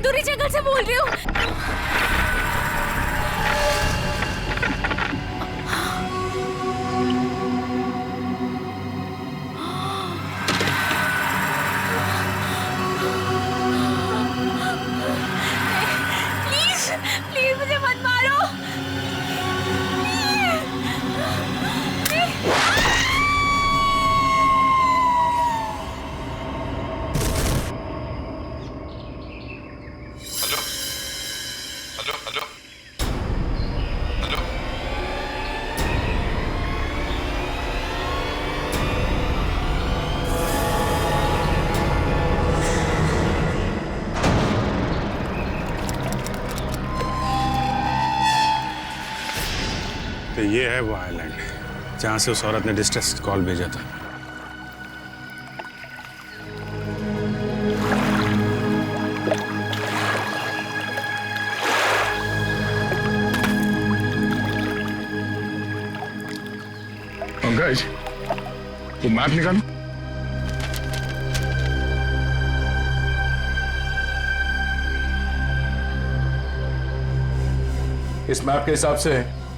तंदूरी जंगल से बोल रही हूँ। प्लीज प्लीज मुझे मत मारो। तो ये है वो आइलैंड जहां से उस औरत ने डिस्ट्रेस कॉल भेजा था। पंकज, वो मैप निकालो। इस मैप के हिसाब से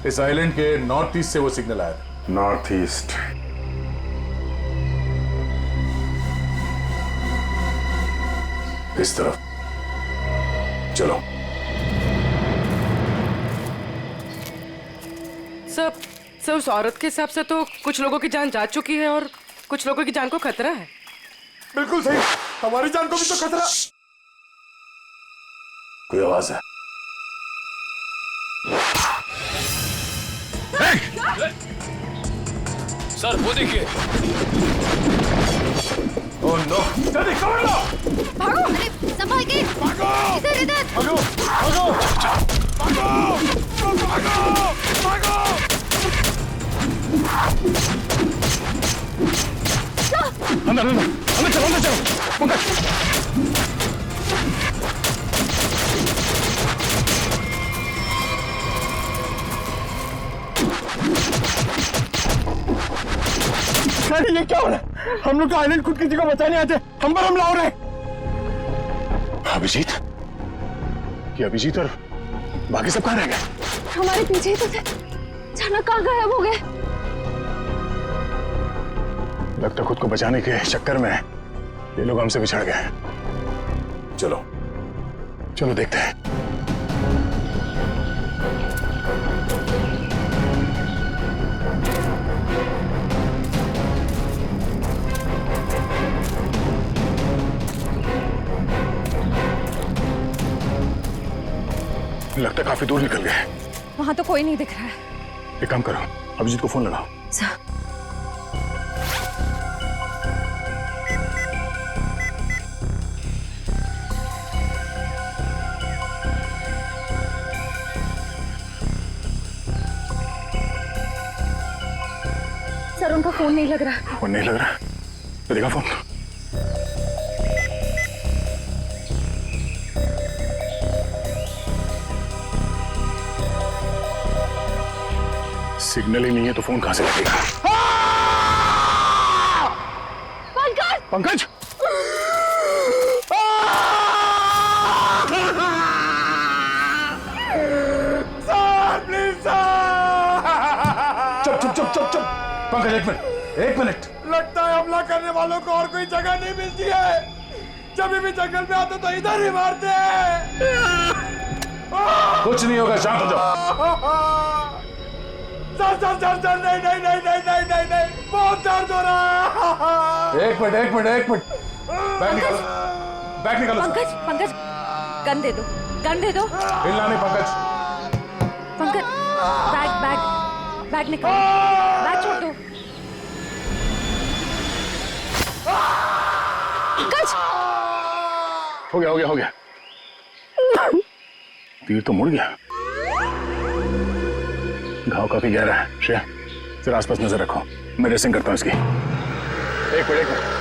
इस आइलैंड के नॉर्थ ईस्ट से वो सिग्नल आया था। North east. इस तरफ चलो। सर उस औरत के हिसाब से तो कुछ लोगों की जान जा चुकी है और कुछ लोगों की जान को खतरा है। बिल्कुल सही, हमारी जान को भी तो खतरा। कोई आवाज है? सर वो देखिए। ओह नो, जल्दी कवर लो। भागो, अरे संभाल के। भागो, इधर इधर। भागो, भागो, भागो, भागो, भागो। अंदर अंदर अंदर चलो, अंदर चलो। पंकज, अरे ये क्या हो रहा है? हम लोग तो आइलैंड खुद किसी को बचाने आते, हम पर हमला हो रहा है। अभिजीत, ये अभिजीत और बाकी सब कहाँ रह गए? हमारे पीछे ही तो थे, अचानक कहाँ गायब हो गए? लगता खुद को बचाने के चक्कर में ये लोग हमसे बिछड़ गए। चलो चलो देखते हैं। लगता काफी दूर निकल गए। वहां तो कोई नहीं दिख रहा है। एक काम करो, अभिजीत को फोन लगाओ। सर उनका फोन नहीं लग रहा। फोन नहीं लग रहा? तो देखा फोन। सिग्नल ही नहीं है तो फोन कहां से लगेगा? पंकज! पंकज! चुप चुप चुप चुप चुप। पंकज एक मिनट, एक मिनट। लगता है हमला करने वालों को और कोई जगह नहीं मिलती है। जब भी जंगल में आते तो इधर ही मारते हैं। कुछ नहीं होगा, शांत हो जाओ। चल चल चल चल, नहीं नहीं नहीं नहीं नहीं नहीं नहीं, बहुत दर्द हो रहा है। एक मिनट एक मिनट एक मिनट, बैग निकालो, बैग निकालो। पंकज पंकज गन दे दो, गन दे दो। हिलना नहीं Pankaj. Pankaj bag bag bag निकालो, बैग छोड़ दो। पंकज! हो गया हो गया हो गया। तीर तो मुड़ गया। घाव काफी गहरा है। श्रेया, जरा आसपास नजर रखो, मैं ड्रेसिंग करता हूँ इसकी। एक मिनट एक मिनट।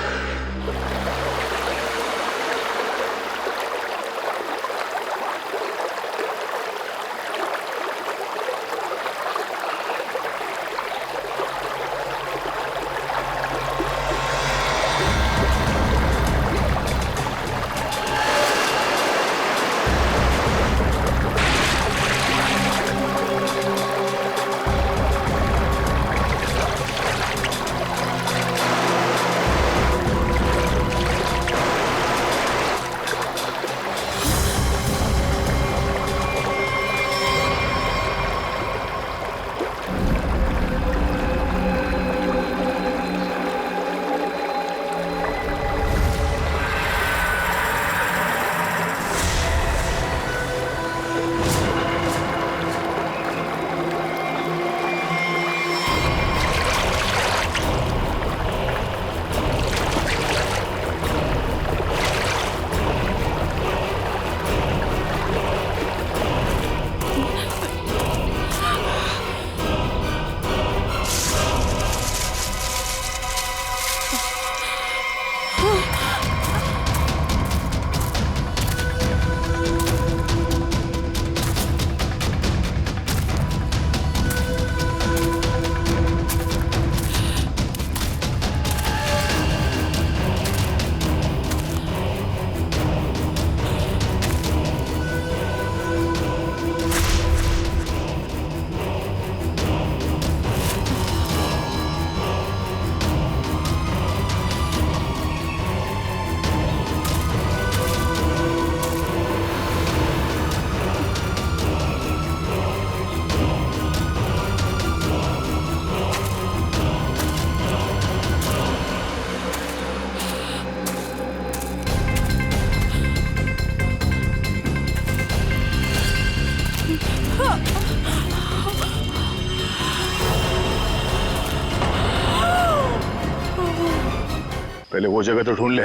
पहले वो जगह तो ढूंढ ले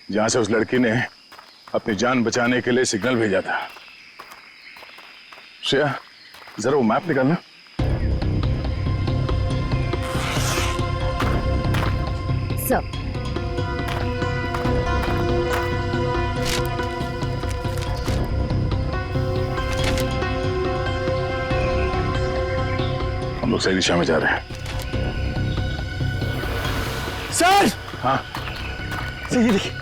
जहां से उस लड़की ने अपनी जान बचाने के लिए सिग्नल भेजा था। श्रेया, जरा वो मैप निकालना। सर, हम लोग सही दिशा में जा रहे हैं। सर हाँ, सर ये देखिए।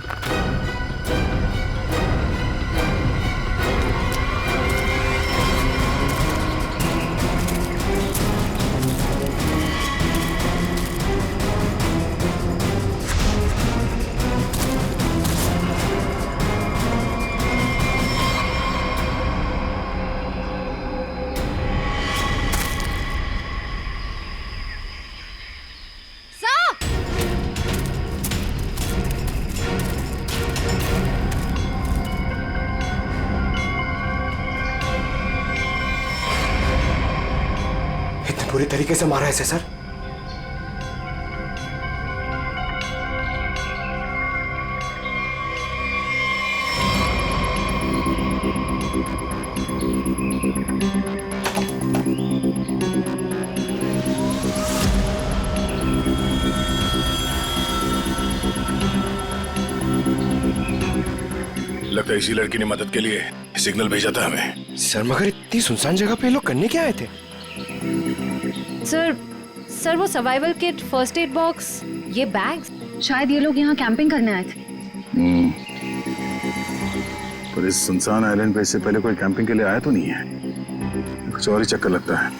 इतने बुरी तरीके से मारा है इसे सर? लगता है इसी लड़की ने मदद के लिए सिग्नल भेजा था हमें। सर मगर इतनी सुनसान जगह पे ये लोग करने क्या आए थे? सर वो survival kit, first aid box, ये बैग्स, शायद ये लोग यहाँ कैंपिंग करने आए थे। पर इस सुनसान आइलैंड पे इससे पहले कोई कैंपिंग के लिए आया तो नहीं है। कुछ और ही चक्कर लगता है।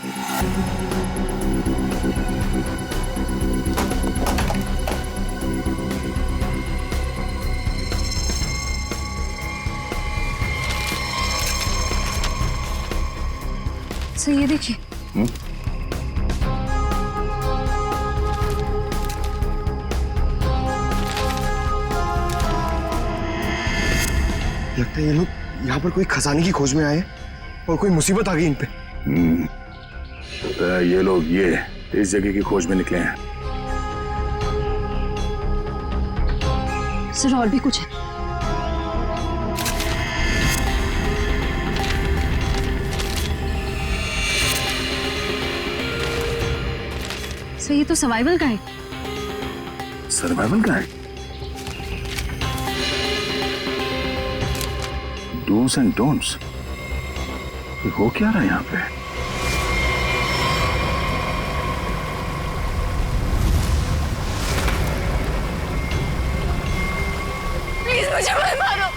सर ये देखिए, लगता है ये लोग यहाँ पर कोई खजाने की खोज में आए और कोई मुसीबत आ गई इन पे। तो ये लोग इस जगह की खोज में निकले हैं। सर और भी कुछ है। सर ये तो सर्वाइवल का है। सर्वाइवल का है? Dos and don'ts. हो क्या रहा है यहाँ पे? प्लीज मुझे मत मारो,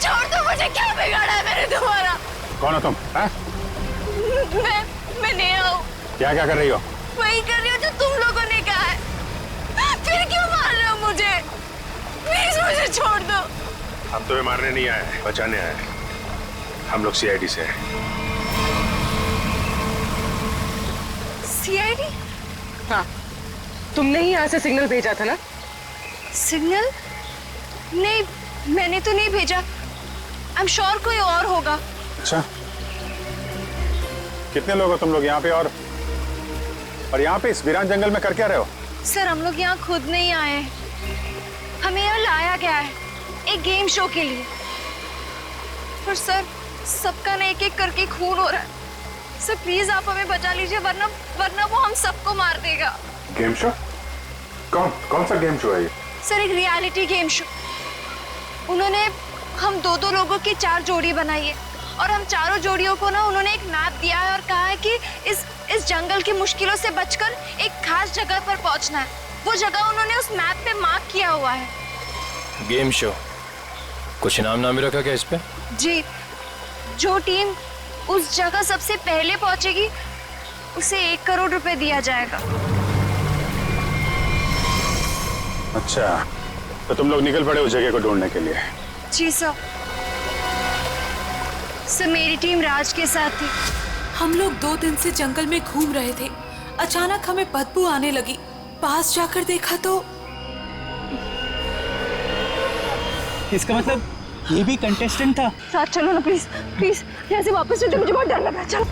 छोड़ दो मुझे। क्या बिगाड़ा है मैंने तुम्हारा? कौन हो तुम? मैं नेहा हूँ। क्या क्या कर रही हो? वही कर रही हो जो तुम लोगों ने कहा है। फिर क्यों मार रहे हो मुझे? प्लीज मुझे छोड़ दो। हम तुम्हें मारने नहीं आए, बचाने आए। हम लोग सीआईडी से हैं। सीआईडी? हाँ, तुमने ही यहाँ से सिग्नल भेजा था ना? सिग्नल? नहीं, मैंने तो नहीं भेजा। आई एम श्योर कोई और होगा। अच्छा, कितने लोग हो तुम लोग यहाँ पे? और यहाँ पे इस वीरान जंगल में कर क्या रहे हो? सर हम लोग यहाँ खुद नहीं आए हैं, हमें यहाँ लाया गया है एक गेम शो के लिए। पर सर सबका ना एक एक करके खून हो रहा है। सर प्लीज आप हमें बचा लीजिए, वरना वो हम सबको मार देगा। Game show? कौन सा गेम शो है ये? सर एक रियलिटी गेम शो। उन्होंने हम दो लोगों की 4 जोड़ी बनाई है और हम चारों जोड़ियों को ना उन्होंने एक मैप दिया है और कहा है कि इस जंगल की मुश्किलों से बचकर एक खास जगह पर पहुंचना है। वो जगह उन्होंने उस मैप पे मार्क किया हुआ है। गेम शो, कुछ इनाम नाम रखा क्या इस पे? जी, जो टीम उस जगह सबसे पहले पहुंचेगी उसे 1 करोड़ रुपए दिया जाएगा। अच्छा, तो तुम लोग निकल पड़े उस जगह को ढूंढने के लिए? जी सर। सर मेरी टीम राज के साथ थी। हम लोग 2 दिन से जंगल में घूम रहे थे। अचानक हमें बदबू आने लगी। पास जाकर देखा तो इसका मतलब ये भी कंटेस्टेंट था। साथ चलो ना प्लीज, प्लीज यहाँ से वापस चलो, मुझे बहुत डर लग रहा है। चलो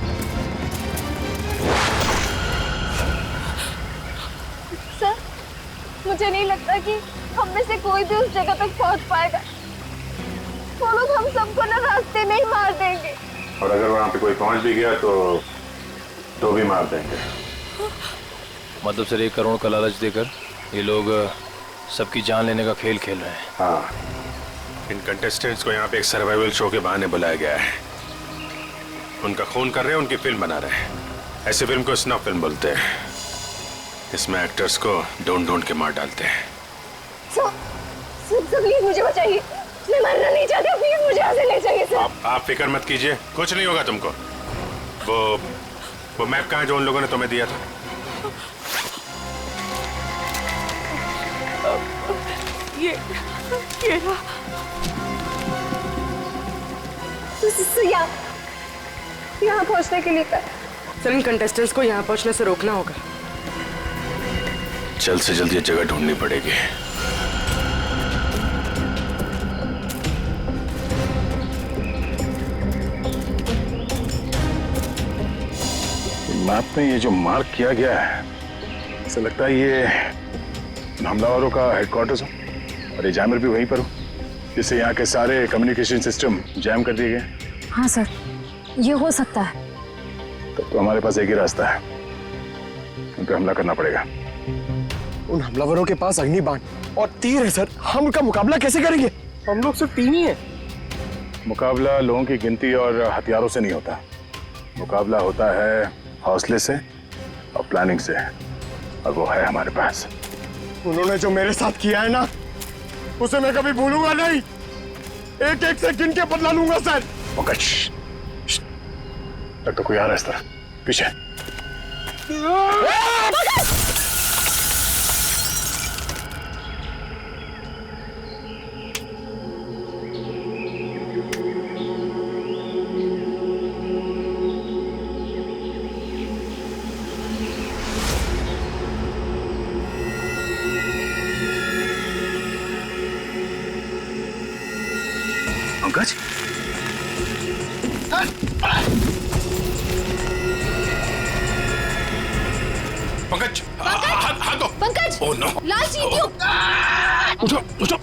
सर, मुझे नहीं लगता कि हम में से कोई भी उस जगह तक पहुंच पाएगा। वो लोग हम सबको ना रास्ते में ही मार देंगे। और अगर वहां पे कोई पहुंच भी गया तो भी मार देंगे। मतलब सर 1 करोड़ का लालच देकर ये लोग सबकी जान लेने का खेल खेल रहे हैं। हाँ, इन कंटेस्टेंट्स को यहाँ पे एक सर्वाइवल शो के बहाने बुलाया गया है। उनका खून कर रहे हैं, उनकी फिल्म बना रहे हैं। ऐसे फिल्म को स्नफ फिल्म बोलते हैं। इसमें एक्टर्स को ढूंढ ढूंढ के मार डालते हैं। प्लीज मुझे बचाइए, मैं मरना नहीं चाहती, प्लीज मुझे यहाँ से ले जाइए सर। आप फिक्र मत कीजिए, कुछ नहीं होगा तुमको। वो मैप कहाँ है जो उन लोगों ने तुम्हें दिया था? ये रहा। यहाँ पहुँचने के लिए सर इन कंटेस्टेंट्स को यहाँ पहुँचने से रोकना होगा। जल्द से जल्द ये जगह ढूंढनी पड़ेगी। मैप में ये जो मार्क किया गया है, ऐसा लगता है ये हमलावरों का हेडक्वार्टर्स हो और ये जैमर भी वहीं पर हो, जिससे यहाँ के सारे कम्युनिकेशन सिस्टम जैम कर दिए गए। हाँ सर, ये हो सकता है। तो हमारे पास एक ही रास्ता है, उन पर हमला करना पड़ेगा। उन हमलावरों के पास अग्निबाण और तीर है सर, हम उनका मुकाबला कैसे करेंगे? हम लोग सिर्फ 3 ही हैं। मुकाबला लोगों की गिनती और हथियारों से नहीं होता। मुकाबला होता है हौसले से और प्लानिंग से, और वो है हमारे पास। उन्होंने जो मेरे साथ किया है ना, उसे मैं कभी भूलूंगा नहीं। एक एक से गिन के बदला लूंगा सर। तक तो कोई आ रहा है इस तरफ, पीछे। पंकज, पंकज, हाथ दो। पंकज, ओह नो, लाल चींटियों। उठो उठो।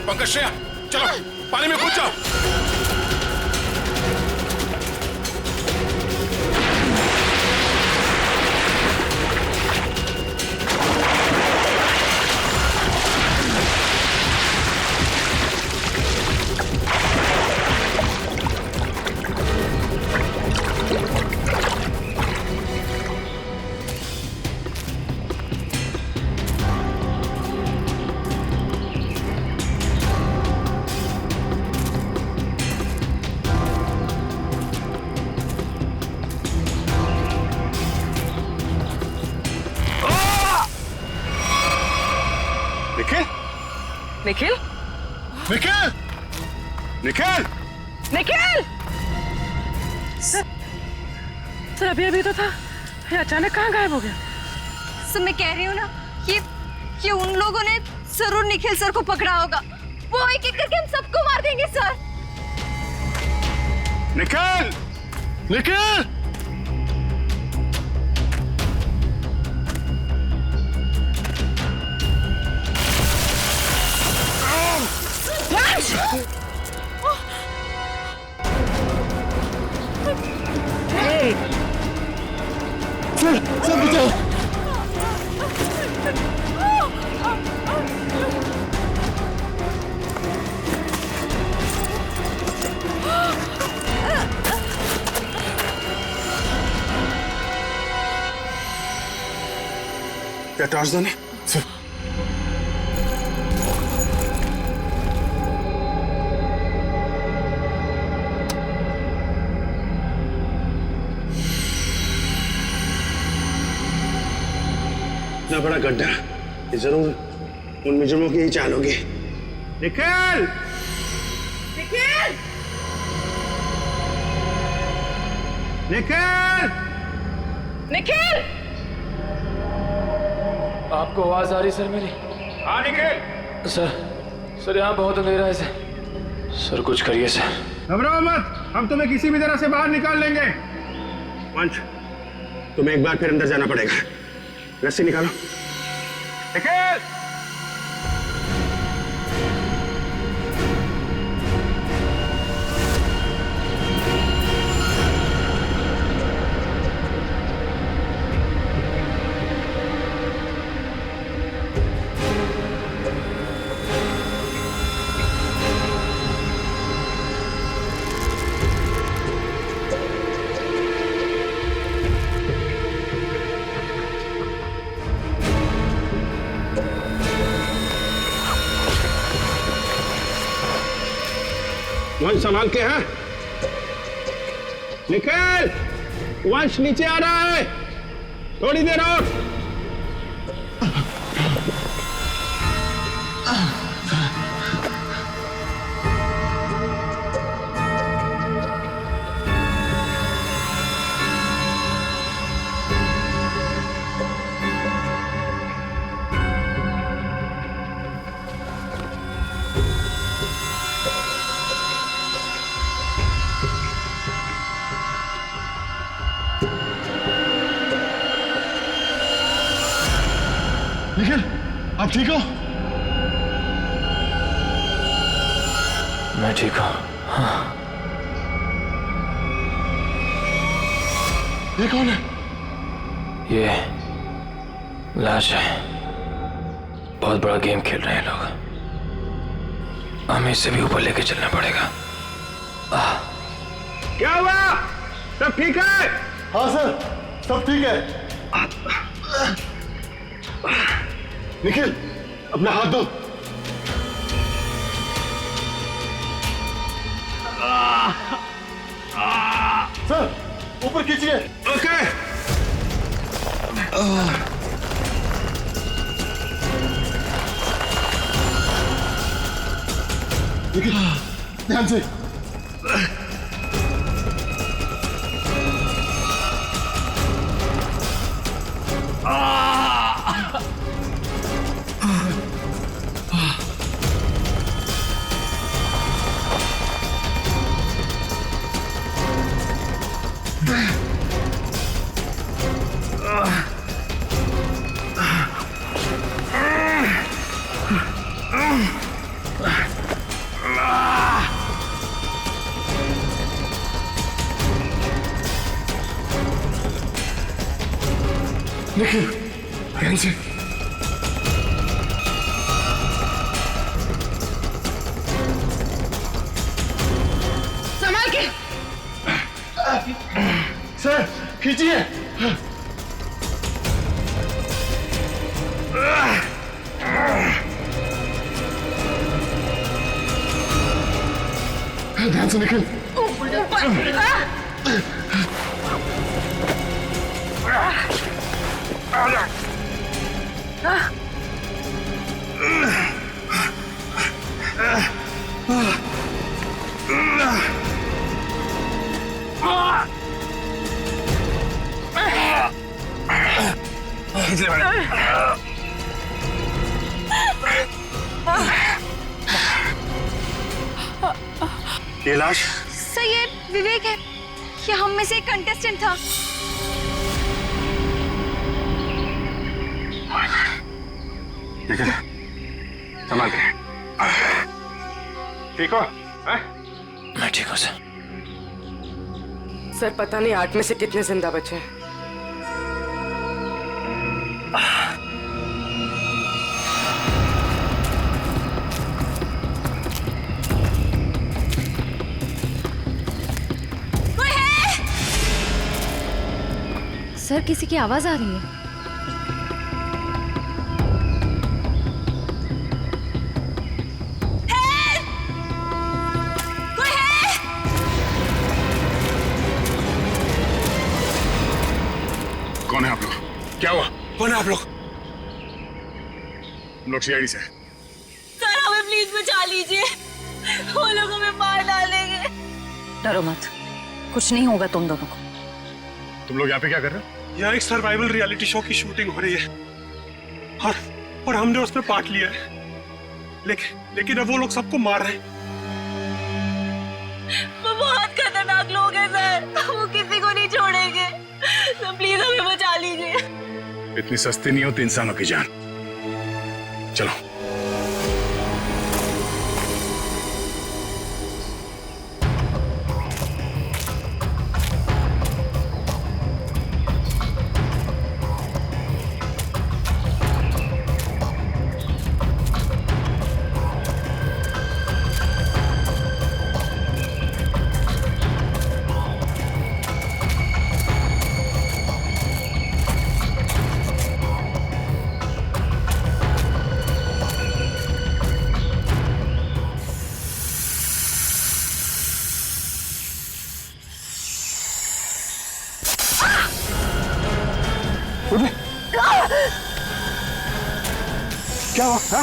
पंकज, श्रेया, चलो पानी में कूद जाओ। निखिल, निखिल, निखिल, निखिल! सर अभी तो था, ये अचानक कहाँ गायब हो गया? सर मैं कह रही हूँ ना, ये उन लोगों ने जरूर निखिल सर को पकड़ा होगा। वो एक एक करके हम सबको मार देंगे सर। निखिल, निखिल! सर बचाओ। टॉर्च दो ने। सर इतना बड़ा गड्ढा, ये जरूर उन मुजरिमों की ही चाल होगी। निखिल! निखिल! निखिल! निखिल! आपको आवाज आ रही सर मेरी? हाँ निखिल! सर यहाँ बहुत अंधेरा है सर। सर कुछ करिए सर। घबराओ मत, हम तुम्हें किसी भी तरह से बाहर निकाल लेंगे। वंश, तुम्हें एक बार फिर अंदर जाना पड़ेगा। रस्सी निकालो। निखिल! वंश संभाल के हैं। निखिल! वंश नीचे आ रहा है, थोड़ी देर और। निखिल, आप ठीक हो? मैं ठीक हूँ। हाँ। ये कौन है? ये लाश है। बहुत बड़ा गेम खेल रहे हैं लोग। हमें इससे भी ऊपर लेके चलना पड़ेगा। क्या हुआ? सब ठीक है? हाँ सर, सब ठीक है। निखिल, अपना हाथ दो। सर, ऊपर खींचिए। ओके। निखिल, ध्यान से। निखिल, ध्यान से। संभाल के। सर, खींचिए। ध्यान से निखिल। ये लाश? सर ये विवेक है, ये हम में से एक कंटेस्टेंट था। निखिल, संभाल के। ठीक हो? मैं ठीक हूँ सर। सर पता नहीं 8 में से कितने जिंदा बचे हैं। सर किसी की आवाज आ रही है। कौन है आप लोग? हम लोग सीआईडी से। सर हमें प्लीज बचा लीजिए, वो लोग हमें मार डालेंगे। डरो मत, कुछ नहीं होगा तुम दोनों को। तुम लोग यहाँ पे क्या कर रहे हो? यहाँ एक सर्वाइवल रियलिटी शो की शूटिंग हो रही है और हमने उसमें पार्ट लिया है, लेकिन अब वो लोग सबको मार रहे हैं। वो बहुत खतरनाक लोग हैं सर, वो किसी को नहीं छोड़ेंगे, तो प्लीज हमें बचा लीजिए। इतनी सस्ती नहीं होती इंसानों की जान। चलो। क्या हुआ?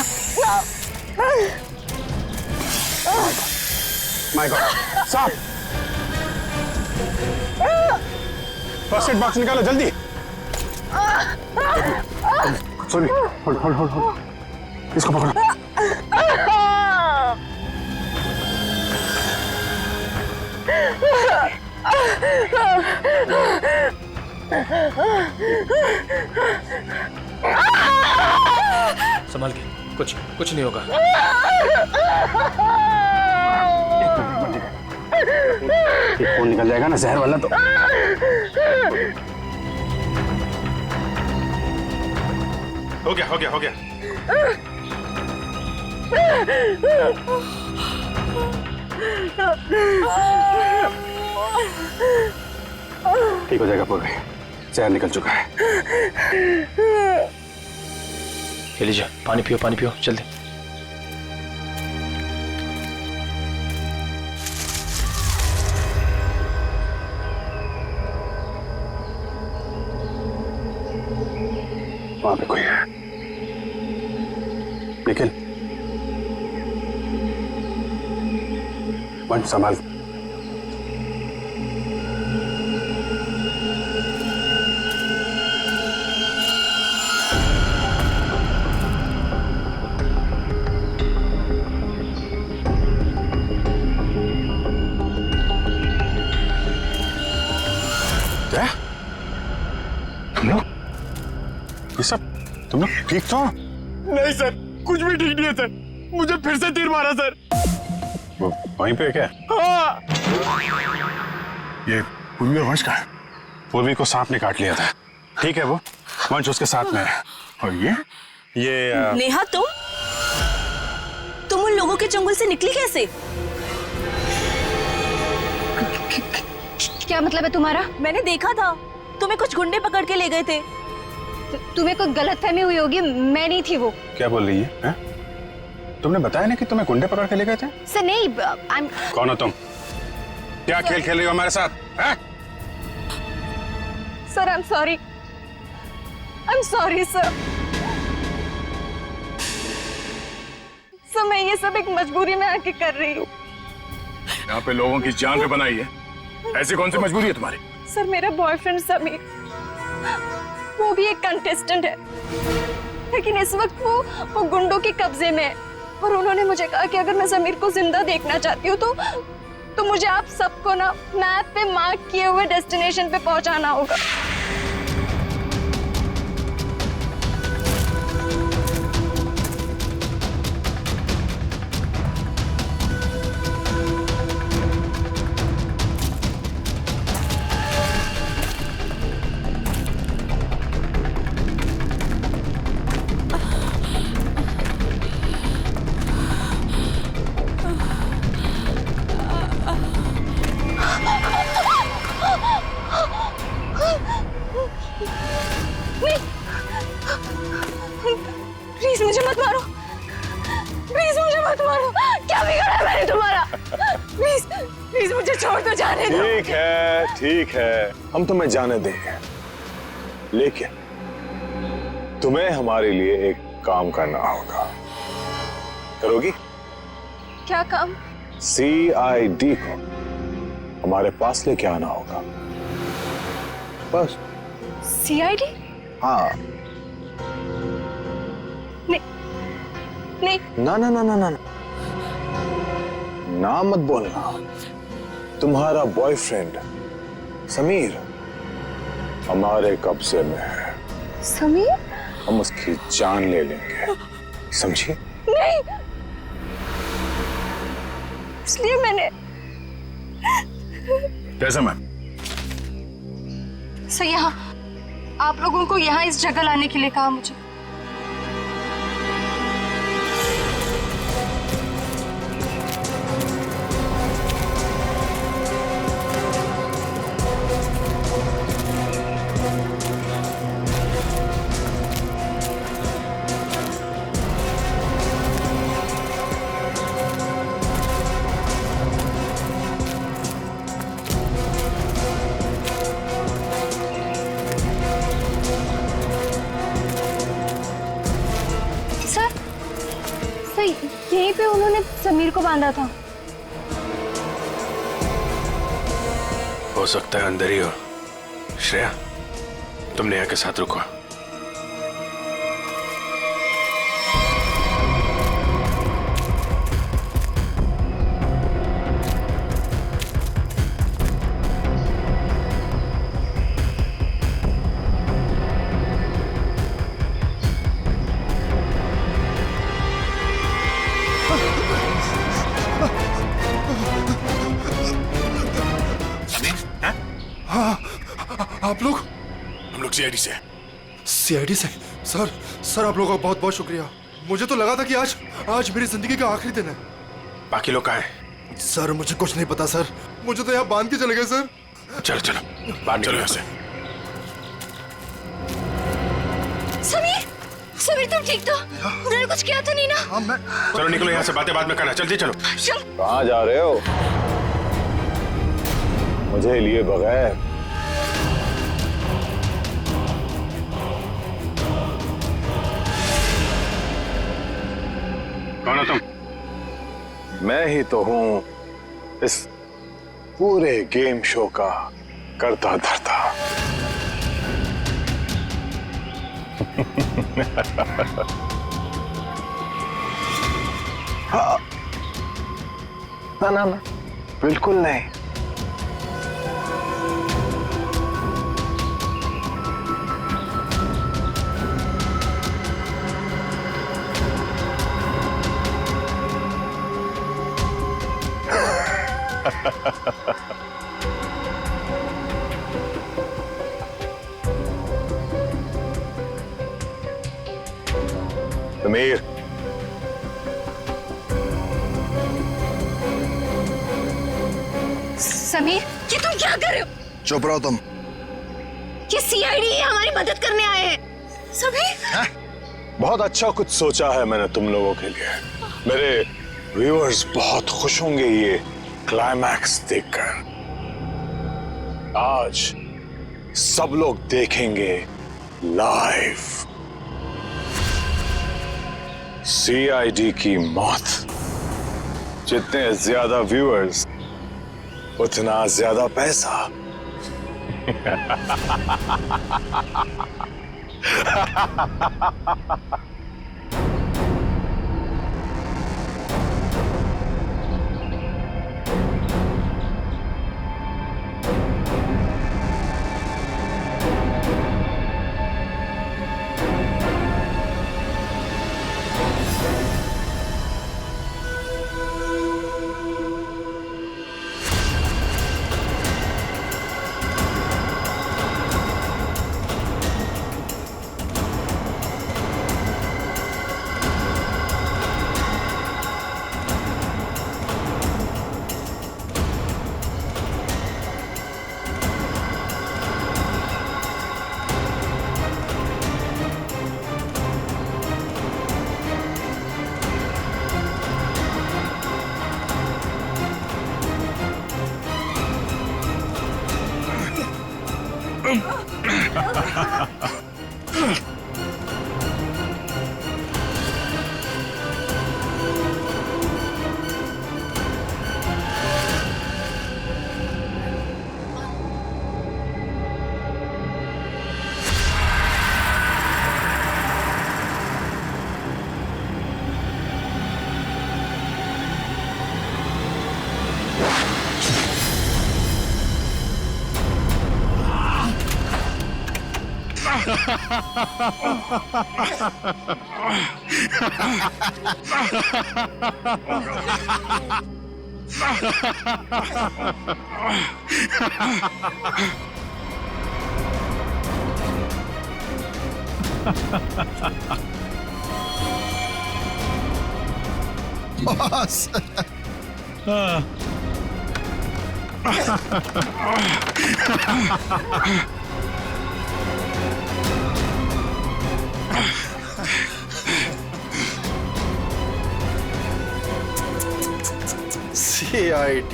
माय गॉड, सांप! फर्स्ट एड बॉक्स निकालो जल्दी। सॉरी, होल्ड, इसको पकड़ो। संभाल के, कुछ नहीं होगा। एक खून निकल जाएगा ना जहर वाला तो। हो गया। ठीक हो जाएगा पूर्वी, जहर निकल चुका है। एलिजा, पानी पियो जल्दी। वहां पे कोई है। निखिल, वंश संभाल। क्या? तुम लोग ठीक तो? नहीं सर, कुछ भी ठीक नहीं है सर, मुझे फिर से तीर मारा सर। वो वहीं पे है क्या? हाँ। ये पूर्वी और वंश का है। पूर्वी को सांप ने काट लिया था, ठीक है, वो वंश उसके साथ में है। और ये नेहा, तुम उन लोगों के जंगल से निकली कैसे? क्या मतलब है तुम्हारा? मैंने देखा था, तुम्हें कुछ गुंडे पकड़ के ले गए थे। तुम्हें कोई गलतफहमी हुई होगी, मैं नहीं थी वो। क्या बोल रही है? तुमने बताया ना कि तुम्हें गुंडे पकड़ के ले गए थे? सर नहीं, कौन हो तुम? क्या खेल खेल रही हो हमारे साथ? Sir I am sorry sir. मैं ये सब एक मजबूरी में आके कर रही हूँ। यहाँ पे लोगों की जान पे बनाई है, ऐसी कौन सी मजबूरी है तुम्हारी? सर मेरा बॉयफ्रेंड समीर, वो भी एक कंटेस्टेंट है, लेकिन इस वक्त वो गुंडों के कब्जे में है। और उन्होंने मुझे कहा कि अगर मैं समीर को जिंदा देखना चाहती हूँ तो मुझे आप सबको ना मैप पे मार्क किए हुए डेस्टिनेशन पे पहुंचाना होगा। प्लीज मुझे मत मारो, प्लीज मुझे मत मारो। क्या बिगाड़ा है मैंने तुम्हारा? प्लीज मुझे छोड़ दो, जाने दो। ठीक है, हम तुम्हें जाने देंगे, लेकिन तुम्हें हमारे लिए एक काम करना होगा। करोगी? क्या काम? CID को हमारे पास लेके आना होगा, बस। CID? हाँ। नहीं। ना ना ना ना ना ना मत बोलना। तुम्हारा बॉयफ्रेंड समीर हमारे कब्जे में है। समीर? हम उसकी जान ले लेंगे, समझी? नहीं, इसलिए मैंने कैसा मैम? सर यहाँ आप लोगों को यहाँ इस जगह लाने के लिए कहा मुझे। यहीं पे उन्होंने समीर को बांधा था। हो सकता है अंदर ही हो। श्रेया, तुम नेहा के साथ रुको। आप लोग? हम लोग CID से। CID से? सर आप लोगों का बहुत बहुत शुक्रिया। मुझे तो लगा था कि आज मेरी जिंदगी का आखिरी दिन है। बाकी लोग कहाँ हैं? सर मुझे कुछ नहीं पता सर, मुझे तो यहाँ बांध के चले गए सर। चलो चलो बाहर निकलो यहाँ से। समीर तुम ठीक तो? उन्होंने कुछ किया तो नहीं ना? हाँ मैं। चलो निकलो यहाँ से, बातें बाद में करना। जल्दी चलो। कहाँ जा रहे हो? मुझे लिए बगैर? कौन हो तुम? मैं ही तो हूं इस पूरे गेम शो का करता धरता। हाँ। ना ना ना, बिल्कुल नहीं। समीर, समीर ये तुम क्या कर रहे हो? चुप रहो तुम। ये CID हमारी मदद करने आए हैं। समीर बहुत अच्छा कुछ सोचा है मैंने तुम लोगों के लिए। मेरे व्यूअर्स बहुत खुश होंगे ये क्लाइमैक्स देखकर। आज सब लोग देखेंगे लाइव CID की मौत। जितने ज्यादा व्यूअर्स उतना ज्यादा पैसा। बॉस। CID।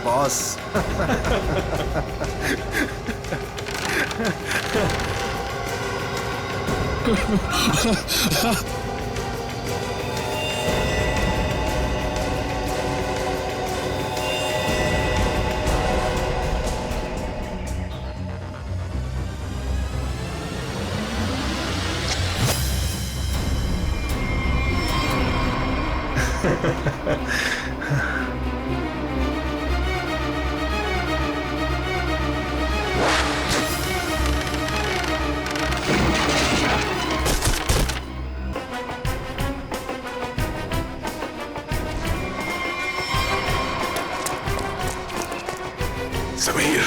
बॉस। समीर।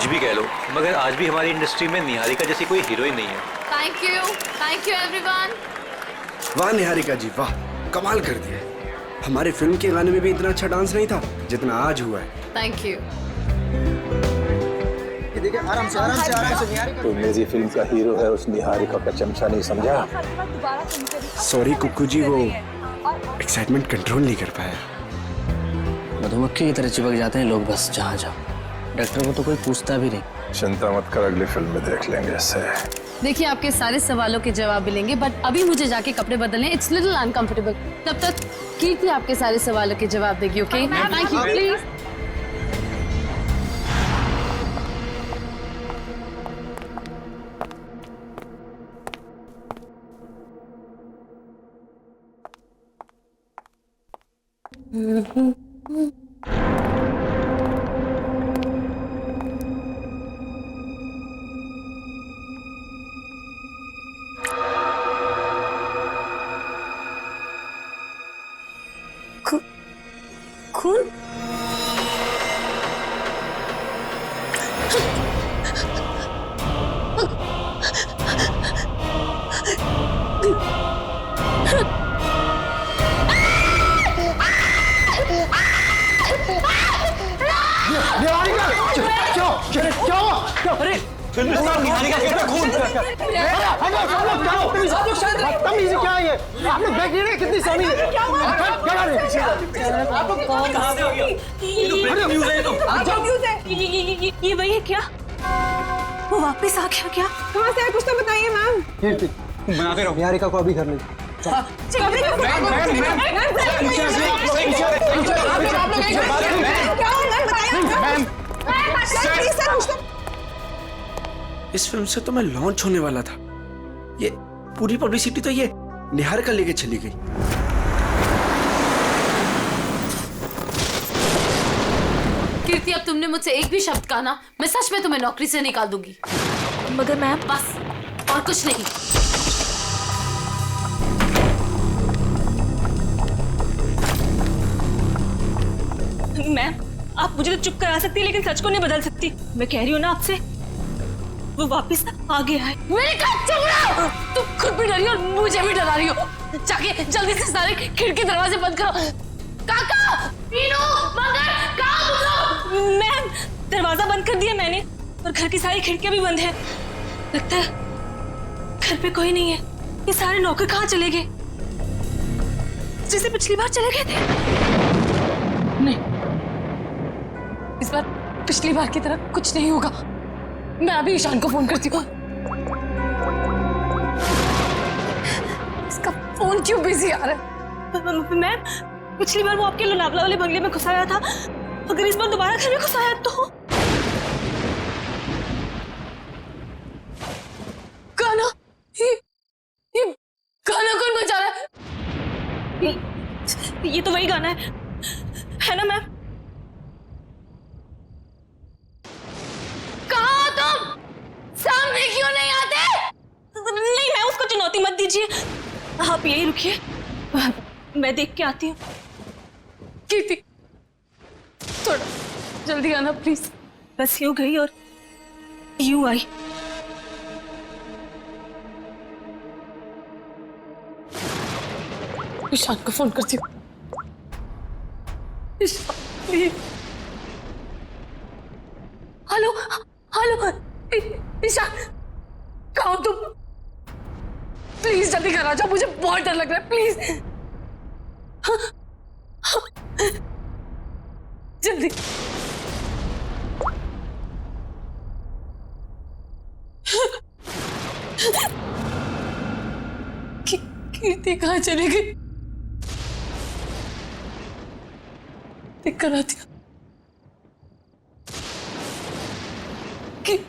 भी कह लो, मगर आज भी हमारी इंडस्ट्री में निहारिका जैसी कोई हीरोइन नहीं है। Thank you everyone. वाह निहारिका जी वाह, कमाल कर दिया। हमारे फिल्म के गाने में भी इतना अच्छा डांस नहीं था जितना आज हुआ है। Thank you. देखिए आराम से आराम से आराम से निहारिका। तो मेरी फिल्म का हीरो है, उस निहारिका का चमचा नहीं समझा। सॉरी कुक्कू जी, वो एक्साइटमेंट कंट्रोल नहीं कर पाया। मधुमक्खी की तरह चिपक जाते हैं लोग बस जहाँ जाओ। डॉक्टर को तो कोई पूछता भी नहीं। चिंता मत कर, अगली फिल्म में देख लेंगे इससे। देखिए आपके सारे सवालों के जवाब मिलेंगे, बट अभी मुझे जाके कपड़े बदलने, इट्स लिटिल अनकंफर्टेबल। तब तक कीर्ति आपके सारे सवालों के जवाब देगी। Okay thank you please. खून? अरे फिल्म स्टार निहारिका के खून। बदतमीजी क्या है ये? आपने बैग गिरे कितनी सामी है? ये वही है क्या? वो वापस आ गया क्या? कहाँ से है कुछ तो बताइए मैम। कीर्ति बनाते रहो, निहारिका को अभी घर ले इस फिल्म से तो मैं लॉन्च होने वाला था। ये पूरी पब्लिसिटी तो ये निहारिका लेके चली गई। कीर्ति अब तुमने मुझसे एक भी शब्द कहा ना, मैं सच में तुम्हें नौकरी से निकाल दूंगी। मगर मैम बस और कुछ नहीं। मैम आप मुझे तो चुप करा सकती है, लेकिन सच को नहीं बदल सकती। मैं कह रही हूँ ना आपसे, वो वापस आ गया है। मेरे काम चुप रहो। तुम खुद भी डरी हो और मुझे भी डरा रही हो। जाके जल्दी से सारे खिड़की दरवाजे बंद करो। काका, पीनू, मगर, कहाँ हो? मैम दरवाजा बंद कर दिया मैंने, और घर की सारी खिड़कियां भी बंद है। लगता है घर पे कोई नहीं है। ये सारे नौकर कहाँ चले गए? जैसे पिछली बार चले गए थे। नहीं, इस बार पिछली बार की तरह कुछ नहीं होगा। मैं अभी ईशान को फोन करती हूँ। इसका फोन क्यों बिजी आ रहा है? मैम पिछली बार वो आपके लोनावला वाले बंगले में घुसाया था, अगर इस बार दोबारा घर में घुसाया तो? गाना, ये गाना कौन बजा रहा है? ये तो वही गाना है ना मैम? कहाँ तुम? सामने क्यों नहीं आते? नहीं मैं उसको चुनौती मत दीजिए, आप यही रुकिए, मैं देख के आती हूँ। कीर्ति थोड़ा जल्दी आना प्लीज। बस यूं गई और यूं आई। ईशान को फोन करती हूँ। Ishaan please. Hello hello Ishaan, कहाँ हो तुम? प्लीज जल्दी घर आ जाओ, मुझे बहुत डर लग रहा है। प्लीज जल्दी। कीर्ति कहाँ चली गई? देख कर आती हूँ। कीर्ति,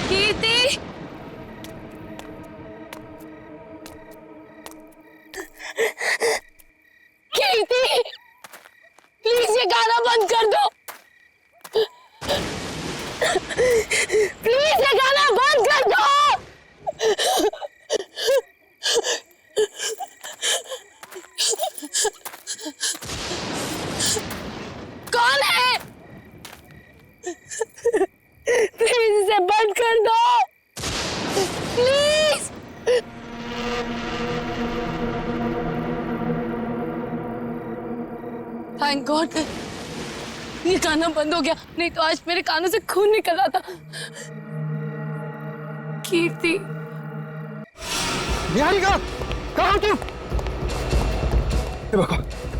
कीर्ति, कीर्ति, प्लीज ये गाना बंद कर दो। प्लीज ये गाना बंद कर दो। कौन है? गॉड, ये गाना बंद हो गया, नहीं तो आज मेरे कानों से खून निकल रहा था। कीर्ति, निहारिका, कहाँ तुम?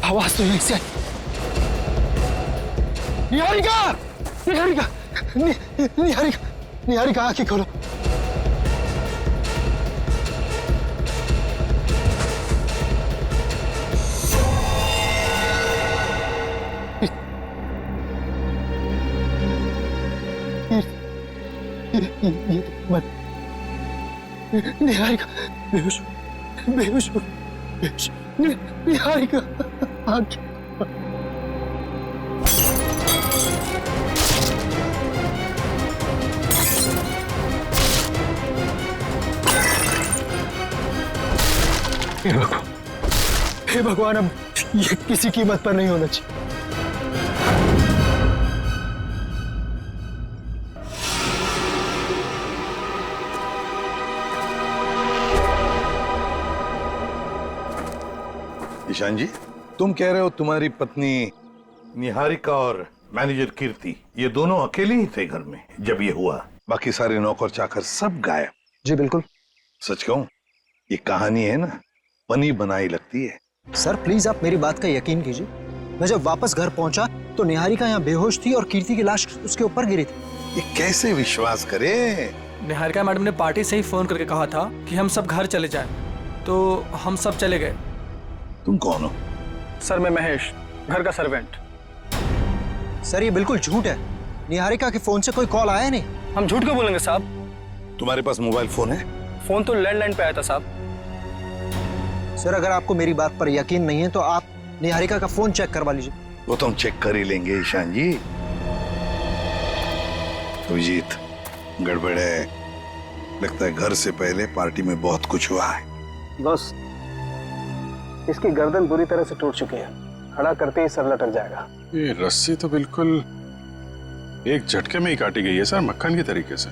आवाज तो यहीं से आई। निहारिका, निहारिका, निहारिका, निहारिका, आंखें खोलो। निहारिका बेहोश, बेहोश, बेहोश, निहारिका आंखें। हे भगवान, अब ये किसी कीमत पर नहीं होना चाहिए। ईशान जी, तुम कह रहे हो तुम्हारी पत्नी निहारिका और मैनेजर कीर्ति ये दोनों अकेले ही थे घर में जब ये हुआ, बाकी सारे नौकर चाकर सब गायब? जी बिल्कुल। सच कहूं, ये कहानी है ना, बनी बनाई लगती है। सर प्लीज आप मेरी बात का यकीन कीजिए, मैं जब वापस घर पहुंचा तो निहारिका यहाँ बेहोश थी और कीर्ति की लाश उसके ऊपर गिरी थी। ये कैसे विश्वास करे? निहारिका मैडम ने पार्टी से ही फोन करके कहा था कि हम सब घर चले जाएं, तो हम सब चले गए। तुम कौन हो? सर मैं महेश, घर का सर्वेंट। सर ये बिल्कुल झूठ है, निहारिका के फोन से कोई कॉल आया नहीं। हम झूठ क्यों बोलेंगे साहब? तुम्हारे पास मोबाइल फोन है? फोन तो लैंडलाइन पे आया था साहब। सर अगर आपको मेरी बात पर यकीन नहीं है तो आप निहारिका का फोन चेक करवा लीजिए। वो तो हम चेक कर ही लेंगे ईशान जी। अभिजीत, गड़बड़ है, लगता है घर से पहले पार्टी में बहुत कुछ हुआ है। बस इसकी गर्दन बुरी तरह से टूट चुकी है, खड़ा करते ही सर लटक जाएगा। ये रस्सी तो बिल्कुल एक झटके में ही काटी गई है सर, मक्खन के तरीके से।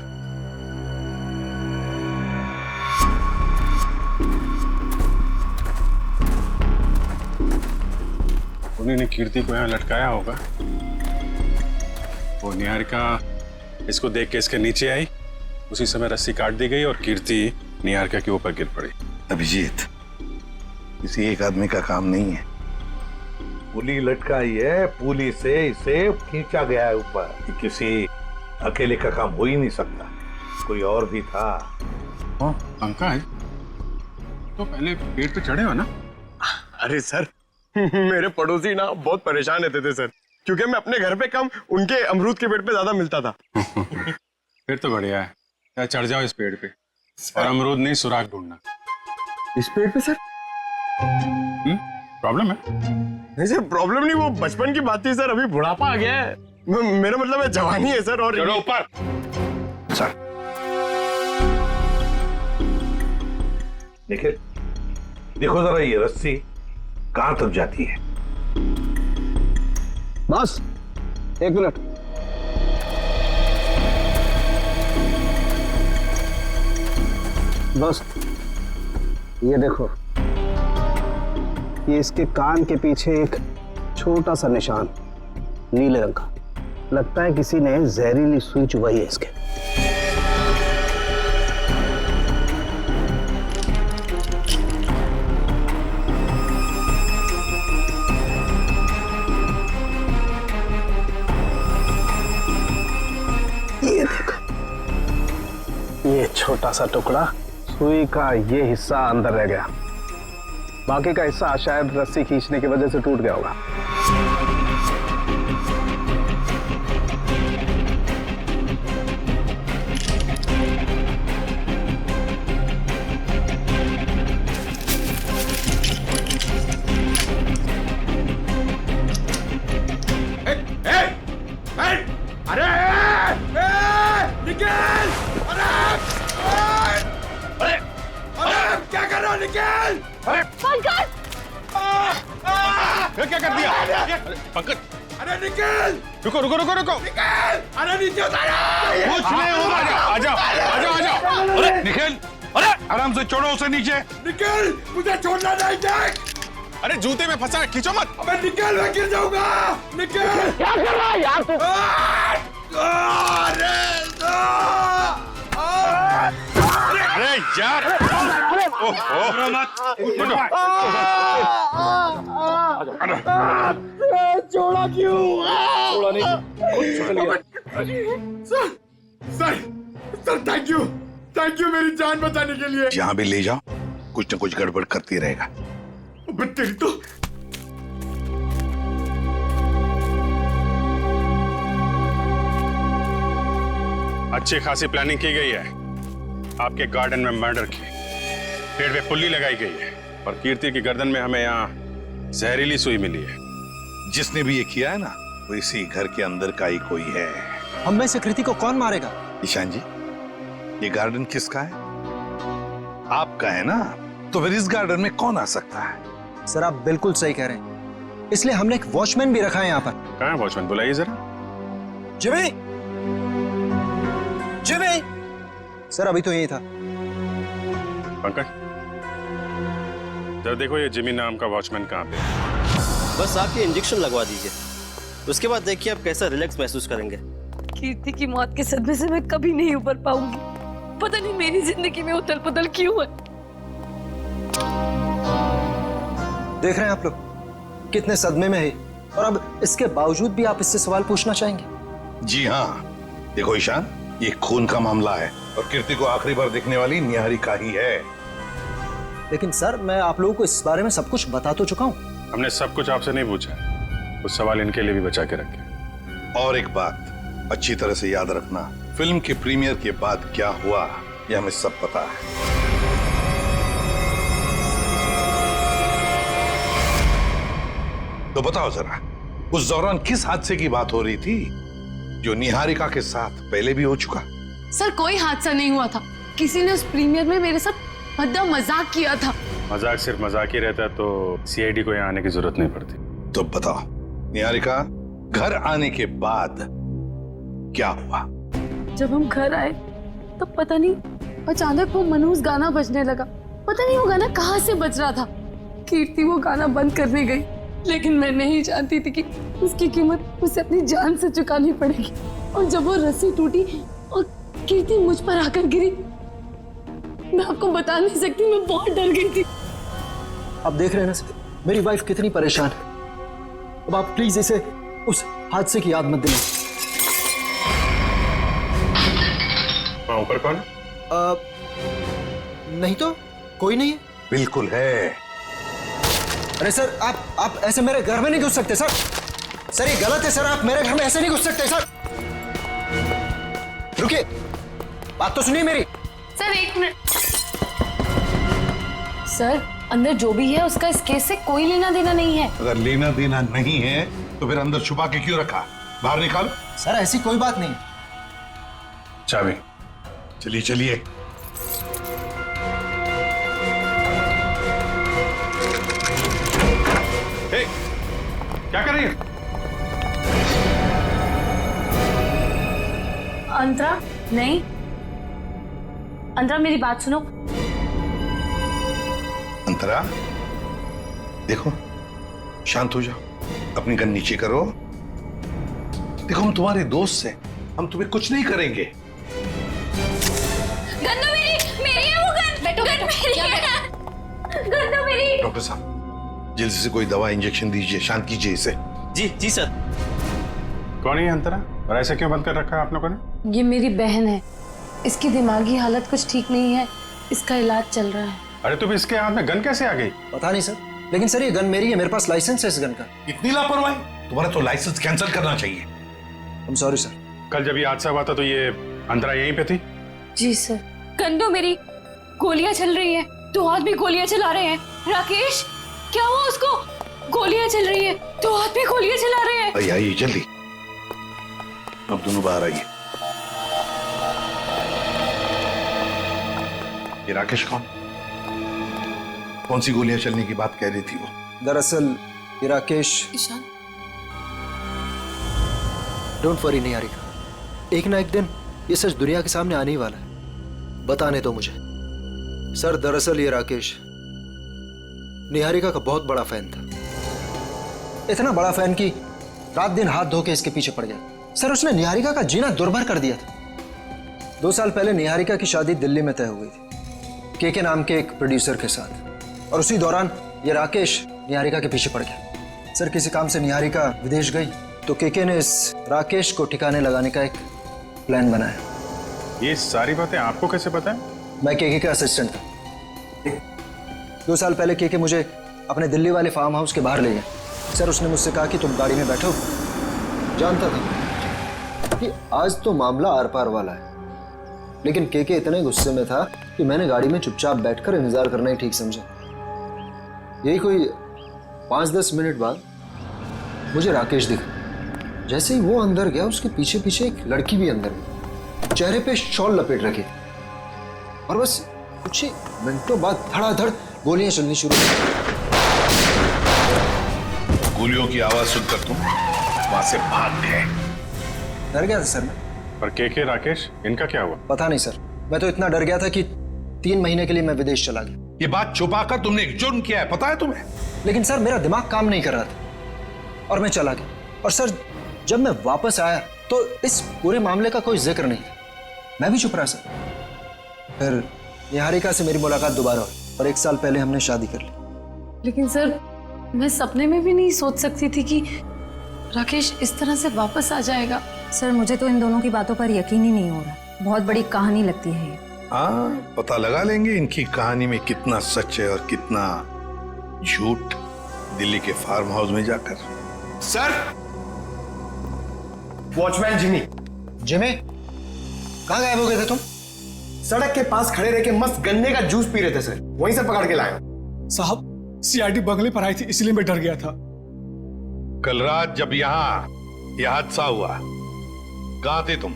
उन्होंने कीर्ति को यहाँ लटकाया होगा। वो निहारिका इसको देख के इसके नीचे आई, उसी समय रस्सी काट दी गई और कीर्ति निहारिका के ऊपर गिर पड़ी। अभिजीत, किसी एक आदमी का काम नहीं है। पुली लटकाई है, पुली से इसे खींचा गया है ऊपर। किसी अकेले का काम हो ही नहीं सकता, कोई और भी था। पंकज, तो पहले पेड़ पे चढ़े हो ना? अरे सर मेरे पड़ोसी ना बहुत परेशान रहते थे सर, क्योंकि मैं अपने घर पे कम उनके अमरूद के पेड़ पे ज्यादा मिलता था। फिर तो बढ़िया है, या चढ़ जाओ इस पेड़ पे और अमरूद नहीं सुराग ढूंढना। इस पेड़ पे सर? प्रॉब्लम है? नहीं सर प्रॉब्लम नहीं, वो बचपन की बात थी सर, अभी बुढ़ापा आ गया है। मेरा मतलब है जवानी है सर। और चलो ऊपर सर। देखिए, देखो जरा ये रस्सी कहां तक जाती है। बस एक मिनट। बस ये देखो, ये इसके कान के पीछे एक छोटा सा निशान नीले रंग का, लगता है किसी ने जहरीली सुई चुभाई है इसके। ये देखो, ये छोटा सा टुकड़ा, सुई का ये हिस्सा अंदर रह गया, बाकी का हिस्सा शायद रस्सी खींचने की वजह से टूट गया होगा। क्या कर दिया पंकज? अरे निकल! रुको रुको रुको रुको! निकल! अरे नीचे उतारो! कुछ नहीं होगा, आजाओ आजाओ आजाओ। अरे निकल! अरे आराम से छोड़ो उसे नीचे। निकल! मुझे छोड़ना नहीं, देख! अरे जूते में फंसा है, खींचो मत। अबे निकल, मैं गिर जाऊंगा। निकल। क्या कर रहा है यार तू? अरे यार, छोड़ा क्यों? छोड़ा नहीं। सर थैंक यू मेरी जान बचाने के लिए। जहां भी ले जाओ कुछ न कुछ गड़बड़ करती रहेगा। तेरी तो अच्छी खासी प्लानिंग की गई है। आपके गार्डन में मर्डर की, पेड़ पे पुल्ली लगाई गई है और कीर्ति की गर्दन में हमें यहाँ जहरीली सुई मिली है। जिसने भी ये किया है ना, वो इसी घर के अंदर का ही कोई है। हम में से कृति को कौन मारेगा? ईशान जी, ये गार्डन किसका है? आपका है ना, तो फिर इस गार्डन में कौन आ सकता है? सर आप बिल्कुल सही कह रहे हैं, इसलिए हमने एक वॉचमैन भी रखा है यहाँ पर। कहाँ है वॉचमैन? बुलाइए जरा। Jimmy, Jimmy. सर अभी तो यही था। पंकज, जरा देखो ये जिमी नाम का वॉचमैन कहाँ पे है। बस आप ये इंजेक्शन लगवा दीजिए, उसके बाद देखिए आप कैसा रिलैक्स महसूस करेंगे। कीर्ति की मौत के सदमे से मैं कभी नहीं उबर पाऊंगी। पता नहीं मेरी जिंदगी में उथल पुथल क्यों है। देख रहे हैं आप लोग कितने सदमे में है, और अब इसके बावजूद भी आप इससे सवाल पूछना चाहेंगे? जी हाँ, देखो ईशान, ये खून का मामला है और कीर्ति को आखिरी बार देखने वाली निहारिका ही है। लेकिन सर मैं आप लोगों को इस बारे में सब कुछ बता तो चुका हूँ। हमने सब कुछ आपसे नहीं पूछा, कुछ सवाल इनके लिए भी बचा के रखे। और एक बात अच्छी तरह से याद रखना, फिल्म के प्रीमियर के बाद क्या हुआ ये हमें सब पता है। तो बताओ जरा, उस दौरान किस हादसे की बात हो रही थी जो निहारिका के साथ पहले भी हो चुका? सर कोई हादसा नहीं हुआ था, किसी ने उस प्रीमियर में मेरे साथ भद्दा मजाक किया था। मजाक सिर्फ मजाक ही रहता तो सीआईडी को यहाँ आने की जरूरत नहीं पड़ती। तो बताओ निहारिका, घर आने के बाद क्या हुआ? जब हम घर आए तो पता नहीं अचानक वो मनहूस गाना बजने लगा। पता नहीं वो गाना कहाँ से बज रहा था। कीर्ति वो गाना बंद करने गई, लेकिन मैं नहीं जानती थी कि उसकी कीमत उसे अपनी जान से चुकानी पड़ेगी। और जब वो रस्सी टूटी और कीर्ति मुझ पर आकर गिरी, मैं आपको बता नहीं सकती, मैं बहुत डर गई थी। आप देख रहे हैं ना सर, मेरी वाइफ कितनी परेशान है। अब आप प्लीज इसे उस हादसे की याद मत दिलाएं। ऊपर कौन? नहीं तो कोई नहीं है। बिल्कुल है। अरे सर आप ऐसे मेरे घर में नहीं घुस सकते सर। सर ये गलत है सर, आप मेरे घर में ऐसे नहीं घुस सकते सर। रुकिए, बात तो सुनिए मेरी। सर एक मिनट। सर अंदर जो भी है उसका इस केस से कोई लेना देना नहीं है। अगर लेना देना नहीं है तो फिर अंदर छुपा के क्यों रखा? बाहर निकालो। सर ऐसी कोई बात नहीं। चाबी। चलिए चलिए। क्या कर रही है? अंतरा नहीं, अंतरा मेरी बात सुनो। अंतरा देखो, शांत हो जाओ, अपनी गन नीचे करो। देखो हम तुम्हारे दोस्त हैं, हम तुम्हें कुछ नहीं करेंगे। गन तो मेरी है वो गन। बैठो गन मेरी है। गन तो मेरी। डॉक्टर साहब जल्दी से कोई दवा इंजेक्शन दीजिए, शांत कीजिए इसे। जी सर। कौन है अंतरा और ऐसे क्यों बंद कर रखा है आप लोगों ने? ये मेरी बहन है, इसकी दिमागी हालत कुछ ठीक नहीं है, इसका इलाज चल रहा है। अरे तुम इसके हाथ में गन कैसे आ गई? पता नहीं सर, लेकिन सर ये गन मेरी है, मेरे पास लाइसेंस है इस गन का। इतनी लापरवाही? तुम्हारा तो लाइसेंस कैंसिल करना चाहिए। I'm sorry sir. कल जब ये हादसा हुआ था तो ये अंतरा यहीं पे थी? जी सर। गन तो मेरी, गोलियां चल रही है, दो आदमी गोलियां चला रहे हैं। राकेश क्या हुआ उसको? गोलियां चल रही है, दो आदमी गोलियां चला रहे हैं। आइए जल्दी, अब दोनों बाहर आइए। ये राकेश कौन सी गोलियां चलने की बात कह रही थी वो? दरअसल ये राकेश। ईशान डोंट वरी निहारिका, एक ना एक दिन ये सच दुनिया के सामने आने ही वाला है। बताने दो मुझे। सर दरअसल ये राकेश निहारिका का बहुत बड़ा फैन था। इतना बड़ा फैन कि रात दिन हाथ धो के इसके पीछे पड़ गया। सर उसने निहारिका का जीना दुर्भर कर दिया था। 2 साल पहले निहारिका की शादी दिल्ली में तय हो गई थी के नाम के एक प्रोड्यूसर के साथ, और उसी दौरान ये राकेश निहारिका के पीछे पड़ गया। सर किसी काम से निहारिका विदेश गई तो के ने इस राकेश को ठिकाने लगाने का एक प्लान बनाया। ये सारी बातें आपको कैसे पता है? मैं के का असिस्टेंट था। 2 साल पहले के मुझे अपने दिल्ली वाले फार्म हाउस के बाहर ले गया। सर उसने मुझसे कहा कि तुम गाड़ी में बैठो। जानता था कि आज तो मामला आर पार वाला है, लेकिन के इतने गुस्से में था कि मैंने गाड़ी में चुपचाप बैठकर इंतजार करना ही ठीक समझा। यही कोई 5-10 मिनट बाद मुझे राकेश दिखा। जैसे ही वो अंदर गया उसके पीछे पीछे एक लड़की भी अंदर गई, चेहरे पे शॉल लपेट रखी, और बस कुछ ही मिनटों बाद धड़ाधड़ गोलियां चलनी शुरू हुई। गोलियों की आवाज सुनकर तुम वहां से भाग गए। डर गया था सर मैं। पर के राकेश इनका क्या हुआ? पता नहीं सर, मैं तो इतना डर गया था कि 3 महीने के लिए मैं विदेश चला गया। ये बात छुपाकर तुमने एक जुर्म किया है, पता है तुम्हें? लेकिन सर मेरा दिमाग काम नहीं कर रहा था और मैं चला गया। और सर जब मैं वापस आया तो इस पूरे मामले का कोई जिक्र नहीं था। मैं भी चुप रहा सर। फिर निहारिका से मेरी मुलाकात दोबारा हुई और 1 साल पहले हमने शादी कर ली। लेकिन सर मैं सपने में भी नहीं सोच सकती थी कि राकेश इस तरह से वापस आ जाएगा। सर मुझे तो इन दोनों की बातों पर यकीन ही नहीं हो रहा। बहुत बड़ी कहानी लगती है ये। हाँ, पता लगा लेंगे इनकी कहानी में कितना सच है और कितना झूठ दिल्ली के फार्म हाउस में जाकर। Sir, watchman Jimmy. जिमी, कहाँ गायब हो गए थे तुम? सड़क के पास खड़े रह के मस्त गन्ने का जूस पी रहे थे सर, वहीं से पकड़ के लाया। साहब सीआईडी बंगले पर आई थी, इसलिए मैं डर गया था। कल रात जब यहाँ यह हादसा हुआ, कहाँ थे तुम?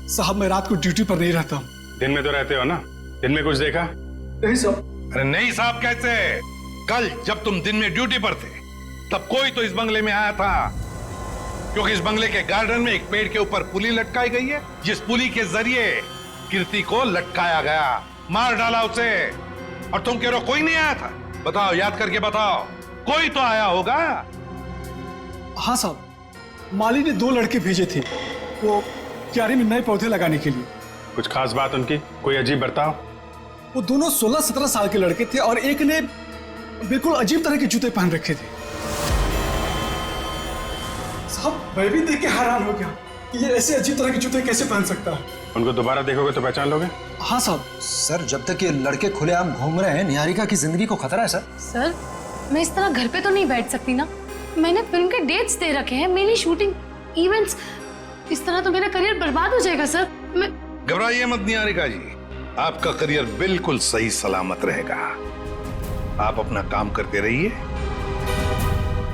साहब मैं रात को ड्यूटी पर नहीं रहता। दिन में तो रहते हो ना? दिन में कुछ देखा? नहीं साहब। अरे नहीं साहब कैसे? कल जब तुम दिन में ड्यूटी पर थे तब कोई तो इस बंगले में आया था, क्योंकि इस बंगले के गार्डन में एक पेड़ के ऊपर पुली लटकाई गई है, जिस पुली के जरिए कीर्ति को लटकाया गया, मार डाला उसे। और तुम कह रहे हो कोई नहीं आया था? बताओ, याद करके बताओ, कोई तो आया होगा। हाँ साहब, माली ने 2 लड़के भेजे थे वो क्यारी में नए पौधे लगाने के लिए। कुछ खास बात उनकी? कोई अजीब बर्ताव? वो दोनों 16-17 साल के लड़के थे और एक ने बिल्कुल अजीब तरह के जूते पहन रखे थे। साहब मैं भी देख के हैरान हो गया कि ये ऐसे अजीब तरह के जूते कैसे पहन सकता है। उनको दोबारा देखोगे तो पहचान लोगे? हाँ साहब। सर जब तक ये लड़के खुलेआम घूम रहे हैं, निहारिका की जिंदगी को खतरा है सर। सर मैं इस तरह घर पे तो नहीं बैठ सकती ना। मैंने फिल्म के डेट्स दे रखे हैं, मेरी शूटिंग, इवेंट्स। इस तरह तो मेरा करियर बर्बाद हो जाएगा सर। मैं घबराइए मत निहारिका जी, आपका करियर बिल्कुल सही सलामत रहेगा। आप अपना काम करते रहिए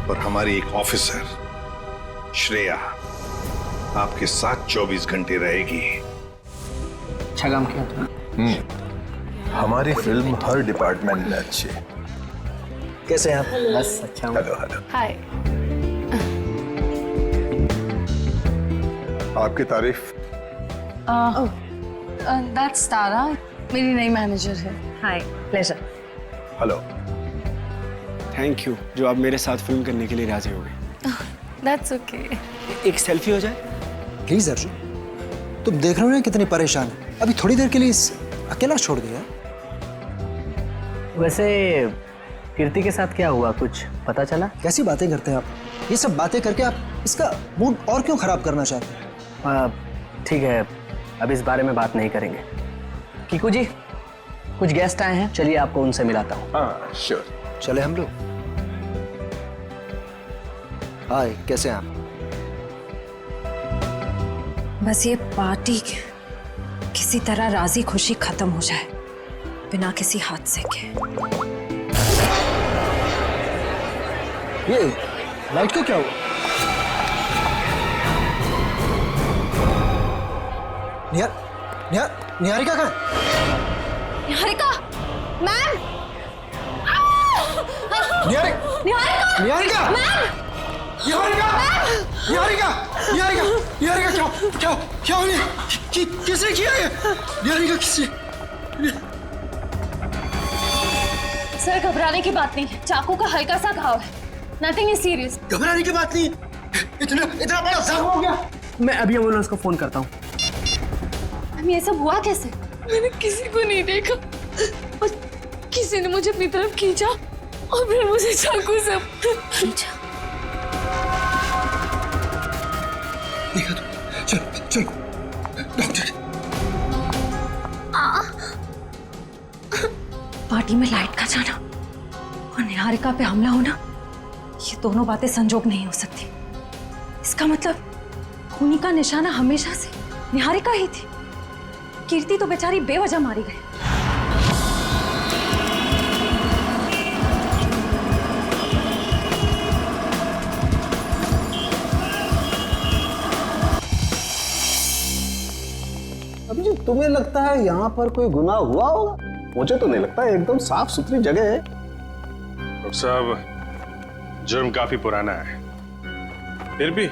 और हमारी एक ऑफिसर श्रेया आपके साथ 24 घंटे रहेगी। अच्छा काम किया तुमने। हमारी फिल्म हर डिपार्टमेंट में अच्छी है। कैसे हैं आप? बस अच्छा। Hello hello. हाय। आपकी तारीफ। दैट्स तारा, मेरी नई मैनेजर है। Hi, pleasure. Hello. Thank you जो आप मेरे साथ फिल्म करने के लिए राजी हो गए। That's okay. एक सेल्फी हो जाए प्लीज अर्जुन, तुम देख रहे हो ना कितनी परेशान है। अभी थोड़ी देर के लिए अकेला छोड़ दिया। वैसे कीर्ति के साथ क्या हुआ, कुछ पता चला? कैसी बातें करते हैं आप? ये सब बातें करके आप इसका मूड और क्यों खराब करना चाहते हैं? ठीक है, अब इस बारे में बात नहीं करेंगे। कीकू जी, कुछ गेस्ट आए हैं, चलिए आपको उनसे मिलाता हूँ। हाँ श्योर। चले हम लोग। हाय, कैसे हैं आप? बस ये पार्टी किसी तरह राजी खुशी खत्म हो जाए बिना किसी हादसे के। ये लाइट का क्या हुआ? निहारिका कहाँ है? निहारिका मैम। निहारिका निहारिका मैम। निहारिका क्या हो गया? किसने किया ये? निहारिका किसने? सर घबराने की बात नहीं है, चाकू का हल्का सा घाव है, नथिंग इज सीरियस। घबराने की बात नहीं, इतना बड़ा जख्म हो गया। मैं अभी एम्बुलेंस को फोन करता हूँ। हम ये सब हुआ कैसे? मैंने किसी को नहीं देखा और किसी ने मुझे अपनी तरफ खींचा और फिर मुझे चाकू से खींचा। चलो चलो डॉक्टर। पार्टी में लाइट का जाना और निहारिका पे हमला होना, ये दोनों बातें संजोग नहीं हो सकती। इसका मतलब खूनी का निशाना हमेशा से निहारिका ही थी। कीर्ति तो बेचारी बेवजह मारी गई। अभी जो तुम्हें लगता है यहाँ पर कोई गुनाह हुआ होगा, मुझे तो नहीं लगता। एकदम साफ सुथरी जगह है। डॉक्टर साहब, जुर्म काफी पुराना है, फिर भी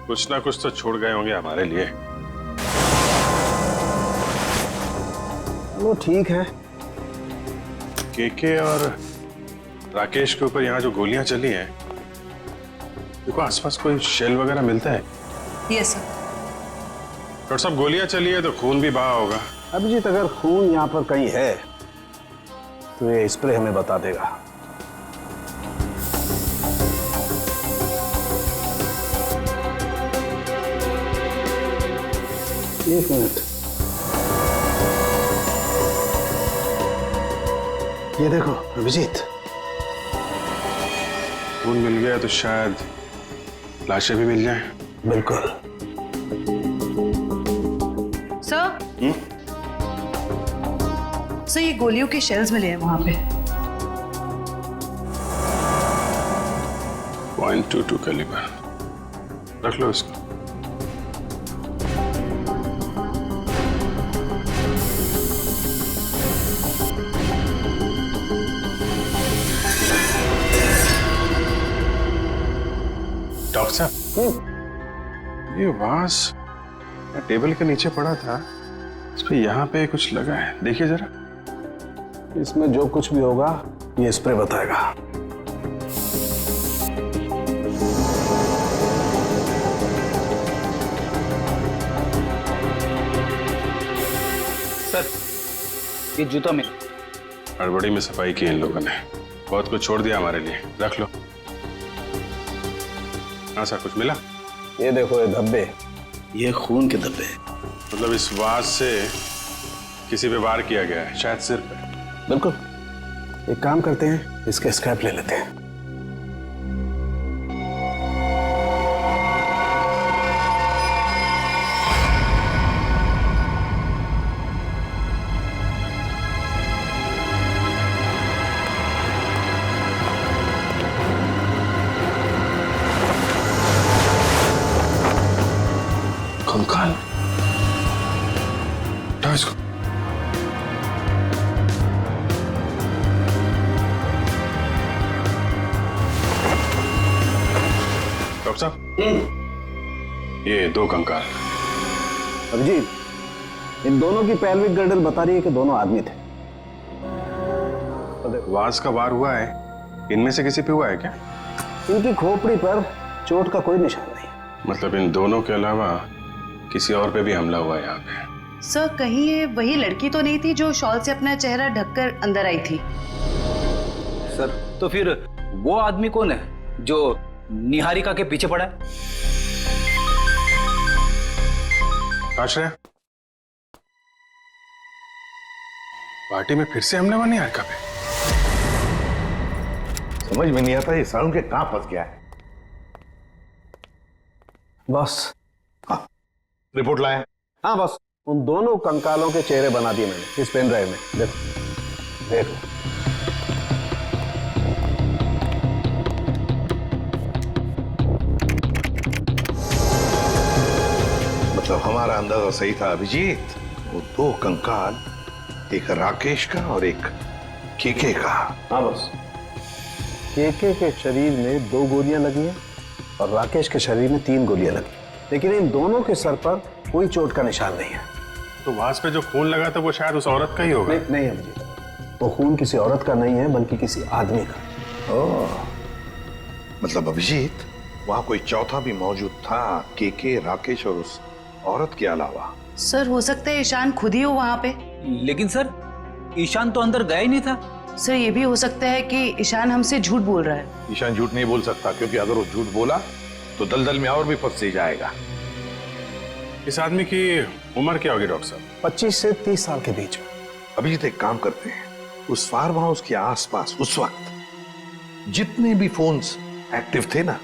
कुछ ना कुछ तो छोड़ गए होंगे हमारे लिए। वो ठीक है। केके और राकेश के ऊपर यहाँ जो गोलियां चली हैं, देखो आसपास कोई शेल वगैरह मिलता है? Yes sir. डॉक्टर साहब, गोलियां चली है तो खून भी बहा होगा। अभिजीत, अगर खून यहाँ पर कहीं है तो ये स्प्रे हमें बता देगा। एक मिनट, ये देखो अभिजीत, खून मिल गया तो शायद लाशें भी मिल जाएं। बिल्कुल। सर सर, ये गोलियों के शेल्स मिले हैं वहां पे। .22 कैलिबर, रख लो इसको। डॉक्टर साहब, ये वास टेबल के नीचे पड़ा था, इस पे यहाँ पे कुछ लगा है, देखिए जरा। इसमें जो कुछ भी होगा ये स्प्रे बताएगा। सर, ये जूता में हड़बड़ी में सफाई की इन लोगों ने, बहुत कुछ छोड़ दिया हमारे लिए। रख लो। हाँ सर, कुछ मिला? ये देखो, ये धब्बे, ये खून के धब्बे। मतलब इस वास से किसी पे वार किया गया है, शायद सिर पे। बिल्कुल। एक काम करते हैं, इसके स्क्रैप ले लेते हैं। कंकाल, उठाओ इसको। डॉक्टर साहब, ये 2 कंकाल। अभिजीत, इन दोनों की पैल्विक गर्डल बता रही है कि दोनों आदमी थे। वास का वार हुआ है, इनमें से किसी पे हुआ है क्या? इनकी खोपड़ी पर चोट का कोई निशान नहीं। मतलब इन दोनों के अलावा किसी और पे भी हमला हुआ है यहाँ पे? सर, कहीं ये वही लड़की तो नहीं थी जो शॉल से अपना चेहरा ढककर अंदर आई थी? सर, तो फिर वो आदमी कौन है जो निहारिका के पीछे पड़ा है? आश्रय, पार्टी में फिर से हमला हुआ निहारिका पे? समझ में नहीं आता ये साउंड के कहां फंस गया है। बॉस, हाँ, रिपोर्ट लाया? हाँ बॉस, उन दोनों कंकालों के चेहरे बना दिए मैंने इस पेन ड्राइव में। देखो देखो। मतलब हमारा अंदाजा सही था अभिजीत। वो 2 कंकाल, एक राकेश का और एक केके का। हाँ बॉस, केके के शरीर में 2 गोलियां लगी हैं और राकेश के शरीर में 3 गोलियां लगी, लेकिन इन दोनों के सर पर कोई चोट का निशान नहीं है। तो वास पे जो खून लगा था वो शायद उस औरत का ही होगा। नहीं अभिजीत, तो खून किसी औरत का नहीं है बल्कि किसी आदमी का। ओह, मतलब अभिजीत वहां कोई चौथा भी मौजूद था, के राकेश और उस औरत के अलावा? सर हो सकता है ईशान खुद ही हो वहाँ पे। लेकिन सर ईशान तो अंदर गया ही नहीं था। सर ये भी हो सकता है कि ईशान हमसे झूठ बोल रहा है। ईशान झूठ नहीं बोल सकता, क्योंकि अगर वो झूठ बोला तो दलदल में और भी फंस जाएगा। इस आदमी की उम्र क्या होगी डॉक्टर साहब? 25 से 30 साल के बीच में। अभिजीत एक काम करते हैं, उस फार्म हाउस के आसपास उस वक्त जितने भी फोन्स एक्टिव थे ना,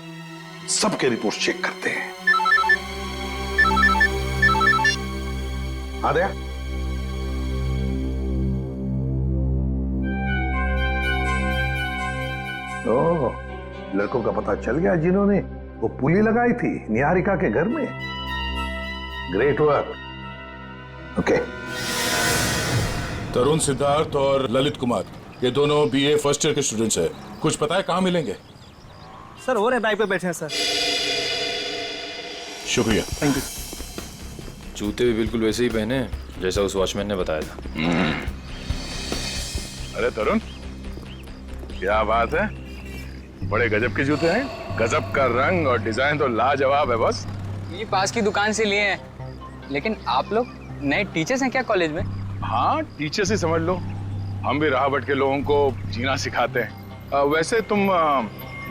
सबके रिपोर्ट चेक करते हैं। आ गया? ओह, लड़कों का पता चल गया जिन्होंने वो पुली लगाई थी निहारिका के घर में। Great work. ओके। तरुण, सिद्धार्थ और ललित कुमार, ये दोनों बीए फर्स्ट ईयर के स्टूडेंट्स हैं। कुछ पता है कहाँ मिलेंगे? सर हो रहे बाइक पे बैठे हैं सर। शुक्रिया। Thank you. जूते भी बिल्कुल वैसे ही पहने जैसा उस वॉचमैन ने बताया था। अरे तरुण, क्या बात है, बड़े गजब के जूते हैं। गजब का रंग और डिजाइन तो लाजवाब है बॉस। ये पास की दुकान से लिए हैं। लेकिन आप लोग नए टीचर्स हैं क्या कॉलेज में? हाँ, टीचर से समझ लो, हम भी राह भटके लोगों को जीना सिखाते हैं। वैसे तुम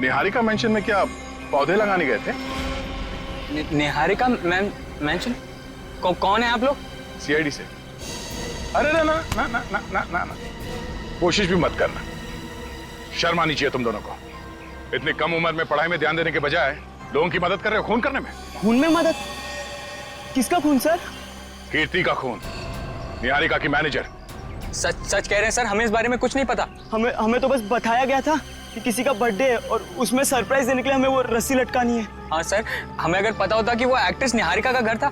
निहारिका मेंशन में क्या पौधे लगाने गए थे? निहारिका मेंशन? कौन है आप लोग? सीआईडी से। अरे ना ना ना ना ना ना ना ना, कोशिश भी मत करना, शर्म आनी चाहिए तुम दोनों को। इतनी कम उम्र में पढ़ाई में ध्यान देने के बजाय लोगों की मदद कर रहे हो खून करने में। खून में मदद? किसका खून सर? कीर्ति का खून, निहारिका की मैनेजर। सच कह रहे हैं सर, हमें इस बारे में कुछ नहीं पता। हमें तो बस बताया गया था कि किसी का बर्थडे है और उसमें सरप्राइज देने के लिए हमें वो रस्सी लटकानी है। हाँ सर, हमें अगर पता होता कि वो एक्ट्रेस निहारिका का घर था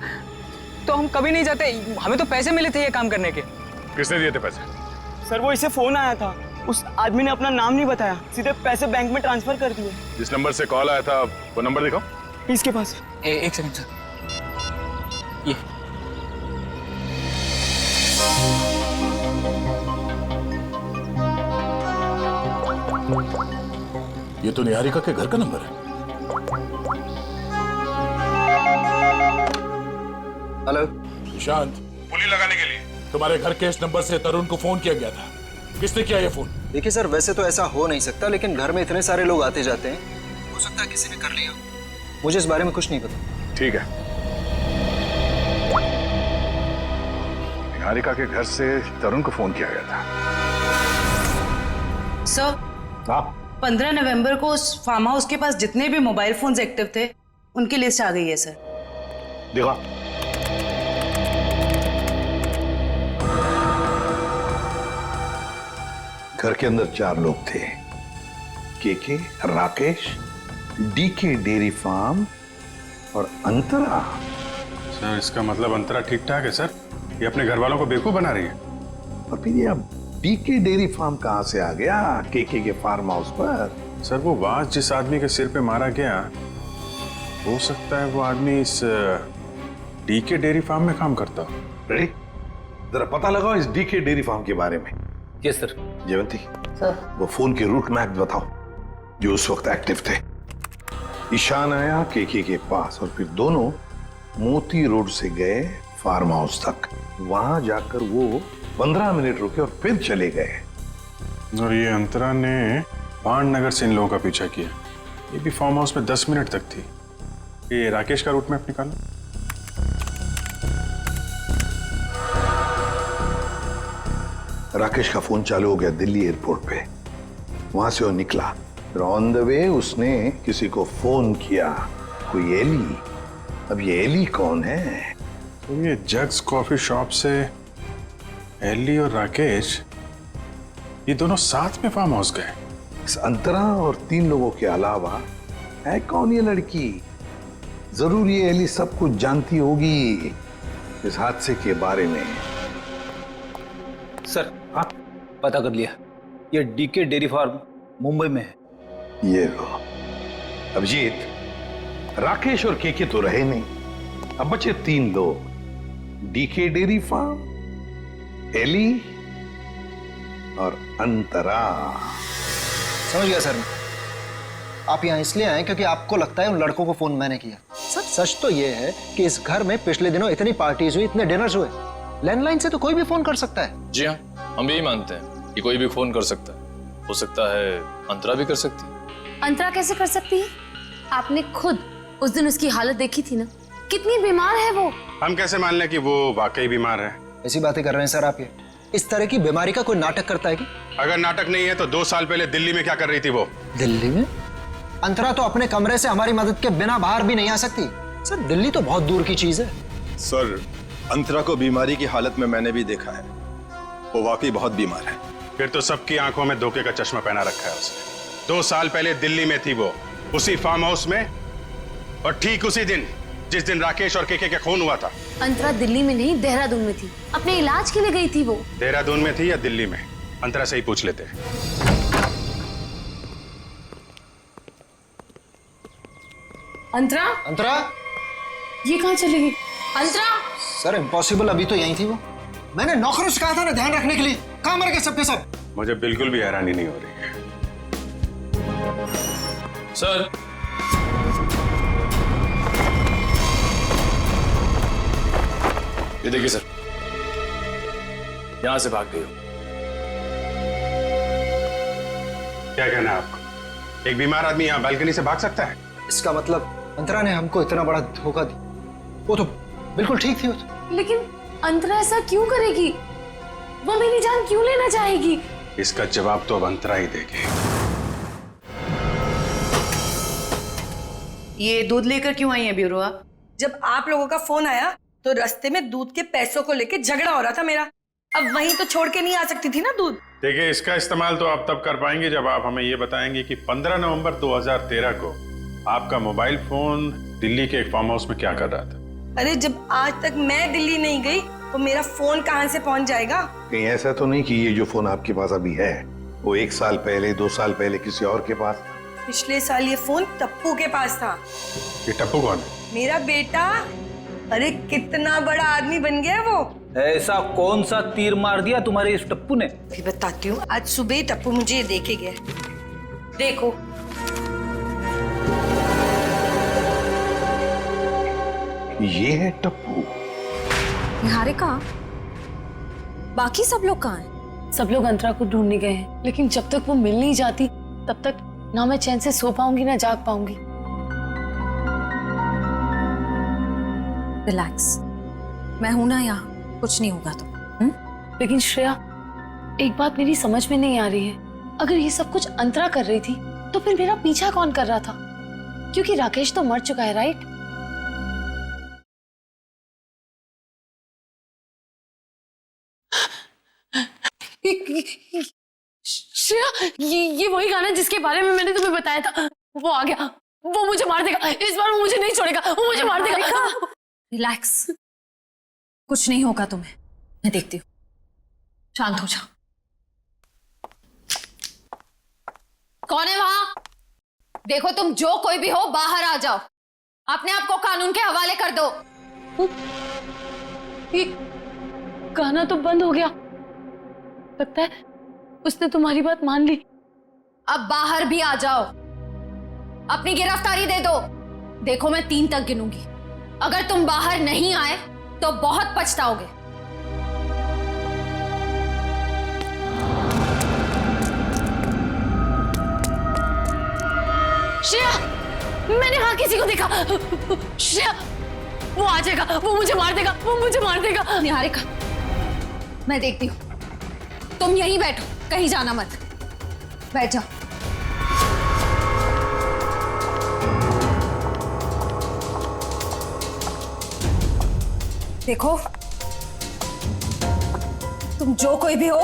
तो हम कभी नहीं जाते। हमें तो पैसे मिले थे ये काम करने के। किसने दिए थे पैसे? सर वो इसे फोन आया था, उस आदमी ने अपना नाम नहीं बताया, सीधे पैसे बैंक में ट्रांसफर कर दिए। जिस नंबर से कॉल आया था वो नंबर दिखाओ। इसके पास। एक सेकंड सर, ये ये तो निहारिका के घर का नंबर है। हेलो निशांत, पुली लगाने के लिए तुम्हारे घर के इस नंबर से तरुण को फोन किया गया था। किसने किया ये फोन? देखिए सर, वैसे तो ऐसा हो नहीं सकता, लेकिन घर में इतने सारे लोग आते जाते हैं, हो सकता है किसी ने कर लिया। मुझे इस बारे में कुछ नहीं पता। ठीक है। निहारिका के घर से तरुण को फोन किया गया था। सर, 15 नवंबर को उस फार्म हाउस के पास जितने भी मोबाइल फोन्स एक्टिव थे उनकी लिस्ट आ गई है सर। देखा? घर के अंदर 4 लोग थे, के राकेश, डीके डेयरी फार्म और अंतरा। सर इसका मतलब अंतरा ठीक ठाक है सर, ये अपने घर वालों को बेवकूफ बना रही है। और फिर ये अब डीके डेयरी फार्म कहां से आ गया के फार्म हाउस पर? सर वो वाज जिस आदमी के सिर पे मारा गया, हो सकता है वो आदमी इस डीके डेयरी फार्म में काम करता हो। रेडी? जरा पता लगाओ इस डीके डेयरी फार्म के बारे में। Yes sir. जयवंती सर, वो फोन के रूट मैप बताओ जो उस वक्त एक्टिव थे। ईशान आया के पास और फिर दोनों मोती रोड से गए फार्म हाउस तक। वहां जाकर वो 15 मिनट रुके और फिर चले गए। और ये अंतरा ने पांडनगर से इन लोगों का पीछा किया। ये भी फार्म हाउस में 10 मिनट तक थी। ये राकेश का रूट मैप निकालो। राकेश का फोन चालू हो गया दिल्ली एयरपोर्ट पे। वहां से वो निकला, फिर ऑन द वे उसने किसी को फोन किया, कोई एली। अब ये एली कौन है? तो ये जग्स कॉफी शॉप से एली और राकेश, ये दोनों साथ में फार्म हाउस गए। इस अंतरा और 3 लोगों के अलावा है कौन ये लड़की? जरूर ये एली सब कुछ जानती होगी इस हादसे के बारे में। सर पता कर लिया, ये डीके डेयरी फार्म मुंबई में है। ये लो अभिजीत, राकेश और के तो रहे नहीं, अब बचे 3 लोग, डीके डेयरी फार्म, एली और अंतरा। समझ गया सर मैं। आप यहाँ इसलिए आए क्योंकि आपको लगता है उन लड़कों को फोन मैंने किया। सर सच तो ये है कि इस घर में पिछले दिनों इतनी पार्टीज हुई, इतने डिनर्स हुए, लैंडलाइन से तो कोई भी फोन कर सकता है। जी हाँ, हम भी यही मानते हैं कि कोई भी फोन कर सकता है। हो सकता है अंतरा भी कर सकती है। अंतरा कैसे कर सकती है? आपने खुद उस दिन उसकी हालत देखी थी ना, कितनी बीमार है वो। हम कैसे मान लें कि वो वाकई बीमार है? ऐसी बातें कर रहे हैं सर आप। ये इस तरह की बीमारी का कोई नाटक करता है कि? अगर नाटक नहीं है तो 2 साल पहले दिल्ली में क्या कर रही थी वो? दिल्ली में? अंतरा तो अपने कमरे से हमारी मदद के बिना बाहर भी नहीं आ सकती। सर दिल्ली तो बहुत दूर की चीज है। सर अंतरा को बीमारी की हालत में मैंने भी देखा है, वो वाकई बहुत बीमार है। फिर तो सबकी आंखों में धोखे का चश्मा पहना रखा है उसने। 2 साल पहले दिल्ली में थी वो, उसी फार्म हाउस में, और ठीक उसी दिन जिस दिन राकेश और केके का खून हुआ था। अंतरा दिल्ली में नहीं, देहरादून में थी, अपने इलाज के लिए गई थी वो। देहरादून में थी या दिल्ली में? अंतरा से ही पूछ लेते हैं। अंतरा? अंतरा? ये कहाँ चली गई? अंतरा? सर इम्पॉसिबल, अभी तो यहीं थी वो। मैंने नौकरों से कहा था ना ध्यान रखने के लिए, कहाँ मर गए सबके सब? मुझे बिल्कुल भी हैरानी नहीं हो रही है। सर ये देखिए सर, यहां से भाग गई हो। क्या कहना है आपको? एक बीमार आदमी यहाँ बालकनी से भाग सकता है? इसका मतलब अंतरा ने हमको इतना बड़ा धोखा दिया। वो तो बिल्कुल ठीक थी वो तो। लेकिन अंतरा ऐसा क्यों करेगी? वो मेरी जान क्यों लेना चाहेगी? इसका जवाब तो अब अंतरा ही देगी। ये दूध लेकर क्यों आई है ब्यूरोआ? जब आप लोगों का फोन आया तो रास्ते में दूध के पैसों को लेके झगड़ा हो रहा था मेरा। अब वहीं तो छोड़ के नहीं आ सकती थी ना दूध। देखिए, इसका इस्तेमाल तो आप तब कर पाएंगे जब आप हमें ये बताएंगे कि 15 नवंबर 2013 को आपका मोबाइल फोन दिल्ली के एक फार्म हाउस में क्या कर रहा था। अरे जब आज तक मैं दिल्ली नहीं गई तो मेरा फोन कहाँ से पहुंच जाएगा? कहीं ऐसा तो नहीं कि ये जो फोन आपके पास अभी है वो 1 साल पहले 2 साल पहले किसी और के पास था? पिछले साल ये फोन टप्पू के पास था। ये टप्पू कौन है? मेरा बेटा। अरे कितना बड़ा आदमी बन गया वो। ऐसा कौन सा तीर मार दिया तुम्हारे इस टप्पू ने? भी बताती हूँ। आज सुबह ही टप्पू मुझे ये देके गया। देखो ये है टप्पू। निहारिका, बाकी सब लोग कहाँ हैं? सब लोग अंतरा को ढूंढने गए हैं, लेकिन जब तक वो मिल नहीं जाती तब तक ना मैं चैन से सो पाऊंगी ना जाग पाऊंगी। रिलैक्स, मैं हूं ना यहाँ, कुछ नहीं होगा तो। लेकिन श्रेया, एक बात मेरी समझ में नहीं आ रही है। अगर ये सब कुछ अंतरा कर रही थी तो फिर मेरा पीछा कौन कर रहा था? क्योंकि राकेश तो मर चुका है, राइट? श्रेया, ये वही गाना जिसके बारे में मैंने तुम्हें बताया था, वो आ गया। वो मुझे मार देगा इस बार, वो मुझे नहीं छोड़ेगा, वो मुझे मार देगा। रिलैक्स, कुछ नहीं होगा तुम्हें, मैं देखती हूँ। शांत हो जाओ। कौन है वहां? देखो तुम जो कोई भी हो बाहर आ जाओ, अपने आप को कानून के हवाले कर दो। ये गाना तो बंद हो गया, लगता है उसने तुम्हारी बात मान ली। अब बाहर भी आ जाओ, अपनी गिरफ्तारी दे दो। देखो मैं 3 तक गिनूंगी, अगर तुम बाहर नहीं आए तो बहुत पछताओगे। श्रेया, मैंने वहां किसी को देखा। श्रेया, वो आ जाएगा, वो मुझे मार देगा, वो मुझे मार देगा। निहारिका, मैं देखती हूँ, तुम यहीं बैठो, कहीं जाना मत, बैठ जाओ। देखो, तुम जो कोई भी हो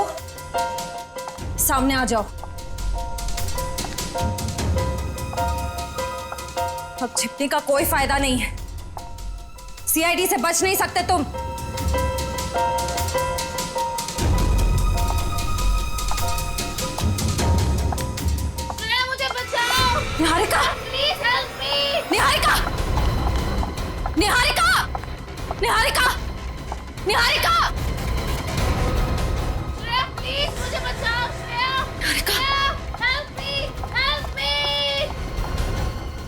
सामने आ जाओ। अब छिपने का कोई फायदा नहीं है, सीआईडी से बच नहीं सकते तुम। मुझे बचाओ। Niharika, please help me. Niharika, Niharika, Niharika, Niharika, please मुझे बचाओ। Niharika, help me, help me.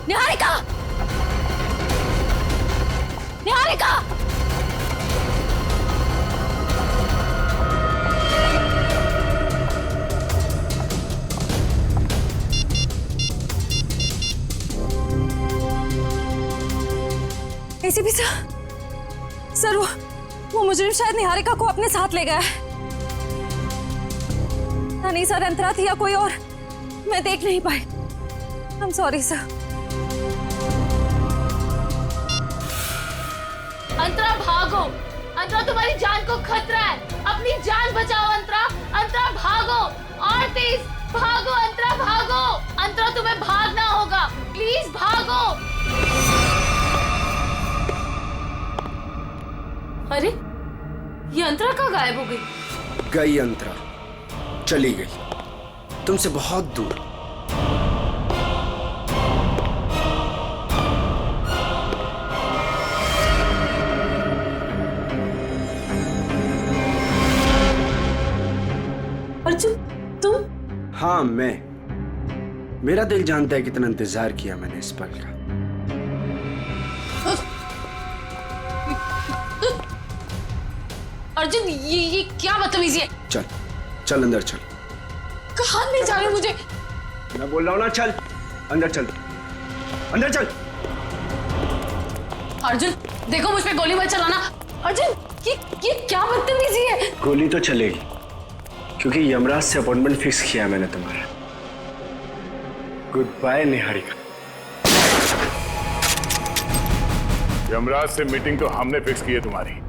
Niharika, Niharika. ACP sir, वो मुजरिम शायद निहारिका को अपने साथ ले गया है। नहीं सर, अंतरा थी या कोई और, मैं देख नहीं पाई। I am sorry sir. Antara भागो, अंतरा तुम्हारी जान को खतरा है, अपनी जान बचाओ अंतरा। अंतरा भागो और तेज भागो, अंतरा भागो। अंतरा तुम्हें भागना होगा, प्लीज भागो। अरे ये अंतरा कहाँ गायब हो गई? गई अंतरा, चली गई तुमसे बहुत दूर। अर्जुन तुम? हाँ मैं। मेरा दिल जानता है कितना इंतजार किया मैंने इस पल का। अर्जुन ये क्या बदतमीजी है? चल चल अंदर चल। कहाँ ले जा रहे मुझे? मैं बोल रहा हूँ ना, चल अंदर चल, अंदर चल। अर्जुन देखो, मुझ पे गोली मत चलाना। अर्जुन ये क्या बदतमीजी है? गोली तो चलेगी क्योंकि यमराज से अपॉइंटमेंट फिक्स किया मैंने तुम्हारा। Good bye Niharika. यमराज से मीटिंग तो हमने फिक्स की है तुम्हारी।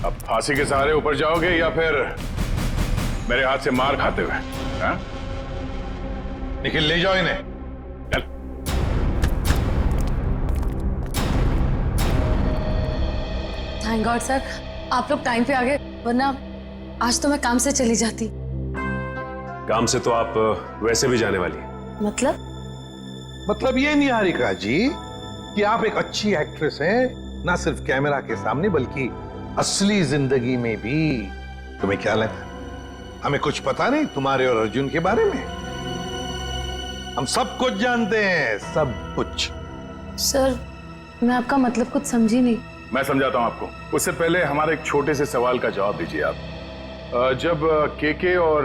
अब फांसी के सहारे ऊपर जाओगे या फिर मेरे हाथ से मार खाते हुए? हाँ? निखिल ले जाओ इन्हें, चल। थैंक गॉड सर, आप लोग टाइम पे आ गए, वरना आज तो मैं काम से चली जाती। काम से तो आप वैसे भी जाने वाली हैं। मतलब ये निहारिका जी कि आप एक अच्छी एक्ट्रेस हैं, ना सिर्फ कैमरा के सामने बल्कि असली जिंदगी में भी। तुम्हें क्या लगता है हमें कुछ पता नहीं तुम्हारे और अर्जुन के बारे में? हम सब कुछ जानते हैं, सब कुछ। सर मैं आपका मतलब कुछ समझी नहीं। मैं समझाता हूं आपको। उससे पहले हमारे एक छोटे से सवाल का जवाब दीजिए आप। जब केके और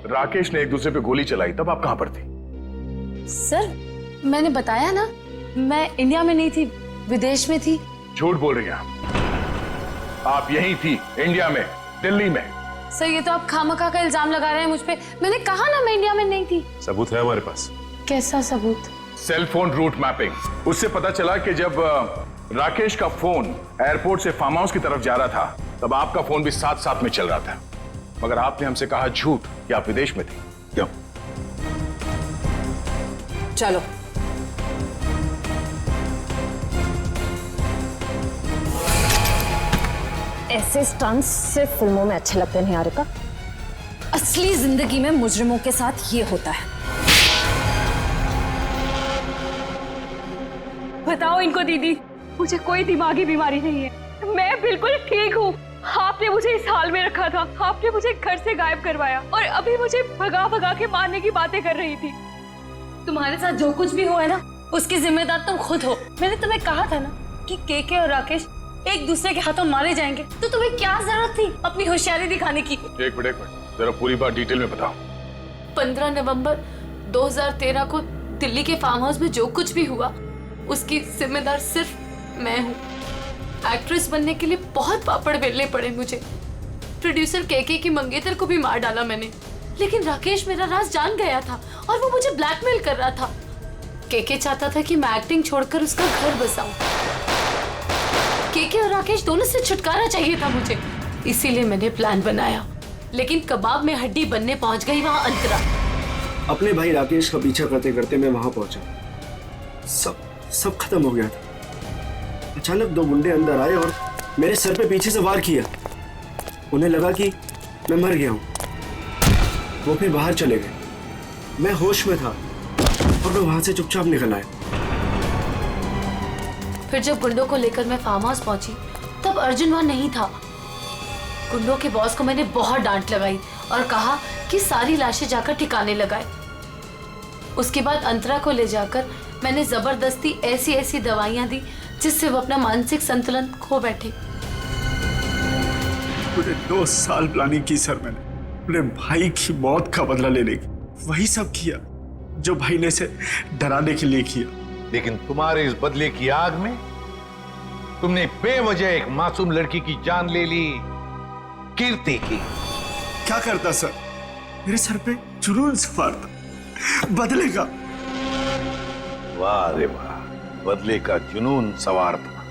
राकेश ने एक दूसरे पे गोली चलाई तब आप कहां पर थी? सर मैंने बताया ना, मैं इंडिया में नहीं थी, विदेश में थी। झूठ बोल रही हैं आप यहीं थी, इंडिया में, दिल्ली में। सर ये तो आप खामखा का इल्जाम लगा रहे हैं मुझ पे। मैंने कहा ना मैं इंडिया में नहीं थी। सबूत है हमारे पास। कैसा सबूत? Cell phone route mapping. उससे पता चला कि जब राकेश का फोन एयरपोर्ट से फार्म हाउस की तरफ जा रहा था तब आपका फोन भी साथ साथ में चल रहा था, मगर आपने हमसे कहा झूठ कि आप विदेश में थे। क्यों? चलो ऐसे स्टंट्स सिर्फ फिल्मों में अच्छे लगते हैं निहारिका। असली जिंदगी में मुजरिमों के साथ ये होता है। बताओ इनको दीदी, मुझे कोई दिमागी बीमारी नहीं है, मैं बिल्कुल ठीक हूँ। आपने मुझे इस हाल में रखा था, आपने मुझे घर से गायब करवाया और अभी मुझे भगा भगा के मारने की बातें कर रही थी। तुम्हारे साथ जो कुछ भी हुआ है ना, उसकी जिम्मेदार तुम खुद हो। मैंने तुम्हें कहा था ना कि केके और राकेश एक दूसरे के हाथों मारे जाएंगे, तो तुम्हें क्या जरूरत थी अपनी होशियारी दिखाने की? एक मिनट जरा पूरी बात डिटेल में बताओ। 15 नवंबर 2013 को दिल्ली के फार्म हाउस में जो कुछ भी हुआ उसकी जिम्मेदार सिर्फ मैं हूँ। एक्ट्रेस बनने के लिए बहुत पापड़ बेलने पड़े मुझे। प्रोड्यूसर केके की मंगेतर को भी मार डाला मैंने, लेकिन राकेश मेरा राज जान गया था और वो मुझे ब्लैकमेल कर रहा था। केके चाहता था कि मैं एक्टिंग छोड़कर उसका घर बसाऊं। केके और राकेश दोनों से छुटकारा चाहिए था मुझे, इसीलिए मैंने प्लान बनाया। लेकिन कबाब में हड्डी बनने पहुंच गई वहां अंतरा। अपने भाई राकेश का पीछा करते करते मैं वहां पहुंचा, सब खत्म हो गया था। अचानक 2 गुंडे अंदर आए और मेरे सर पे पीछे से वार किया। उन्हें लगा कि मैं मर गया हूं। वो फिर बाहर चले गए। मैं होश में था और मैं वहां से चुपचाप निकल आया। फिर जब गुंडों को लेकर मैं फार्म हाउस पहुंची तब अर्जुन वहां नहीं था। गुंडों के बॉस को मैंने बहुत डांट लगाई और कहा कि सारी लाशें जाकर ठिकाने लगाए। उसके बाद अंतरा को ले जाकर मैंने जबरदस्ती ऐसी ऐसी दवाइयां दी जिससे वो अपना मानसिक संतुलन खो बैठे। पूरे 2 साल प्लानिंग की सर मैंने अपने भाई की मौत का बदला लेने की। वही सब किया जो भाई ने इसे डराने के लिए किया। लेकिन तुम्हारे इस बदले की आग में तुमने बेवजह एक मासूम लड़की की जान ले ली, कीर्ति की। क्या करता सर, मेरे सर पे जुनून सवारता बदले का। वाह रे वाह, बदले का जुनून सवार था।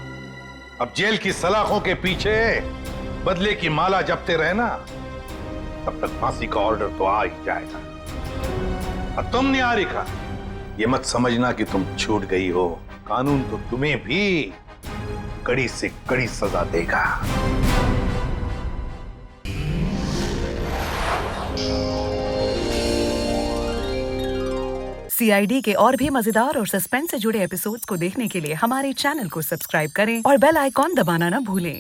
अब जेल की सलाखों के पीछे बदले की माला जपते रहना, तब तक फांसी का ऑर्डर तो आ ही जाएगा। और तुम निहारिका, ये मत समझना कि तुम छूट गई हो, कानून तो तुम्हें भी कड़ी से कड़ी सजा देगा। CID के और भी मजेदार और सस्पेंस से जुड़े एपिसोड्स को देखने के लिए हमारे चैनल को सब्सक्राइब करें और बेल आइकॉन दबाना ना भूलें।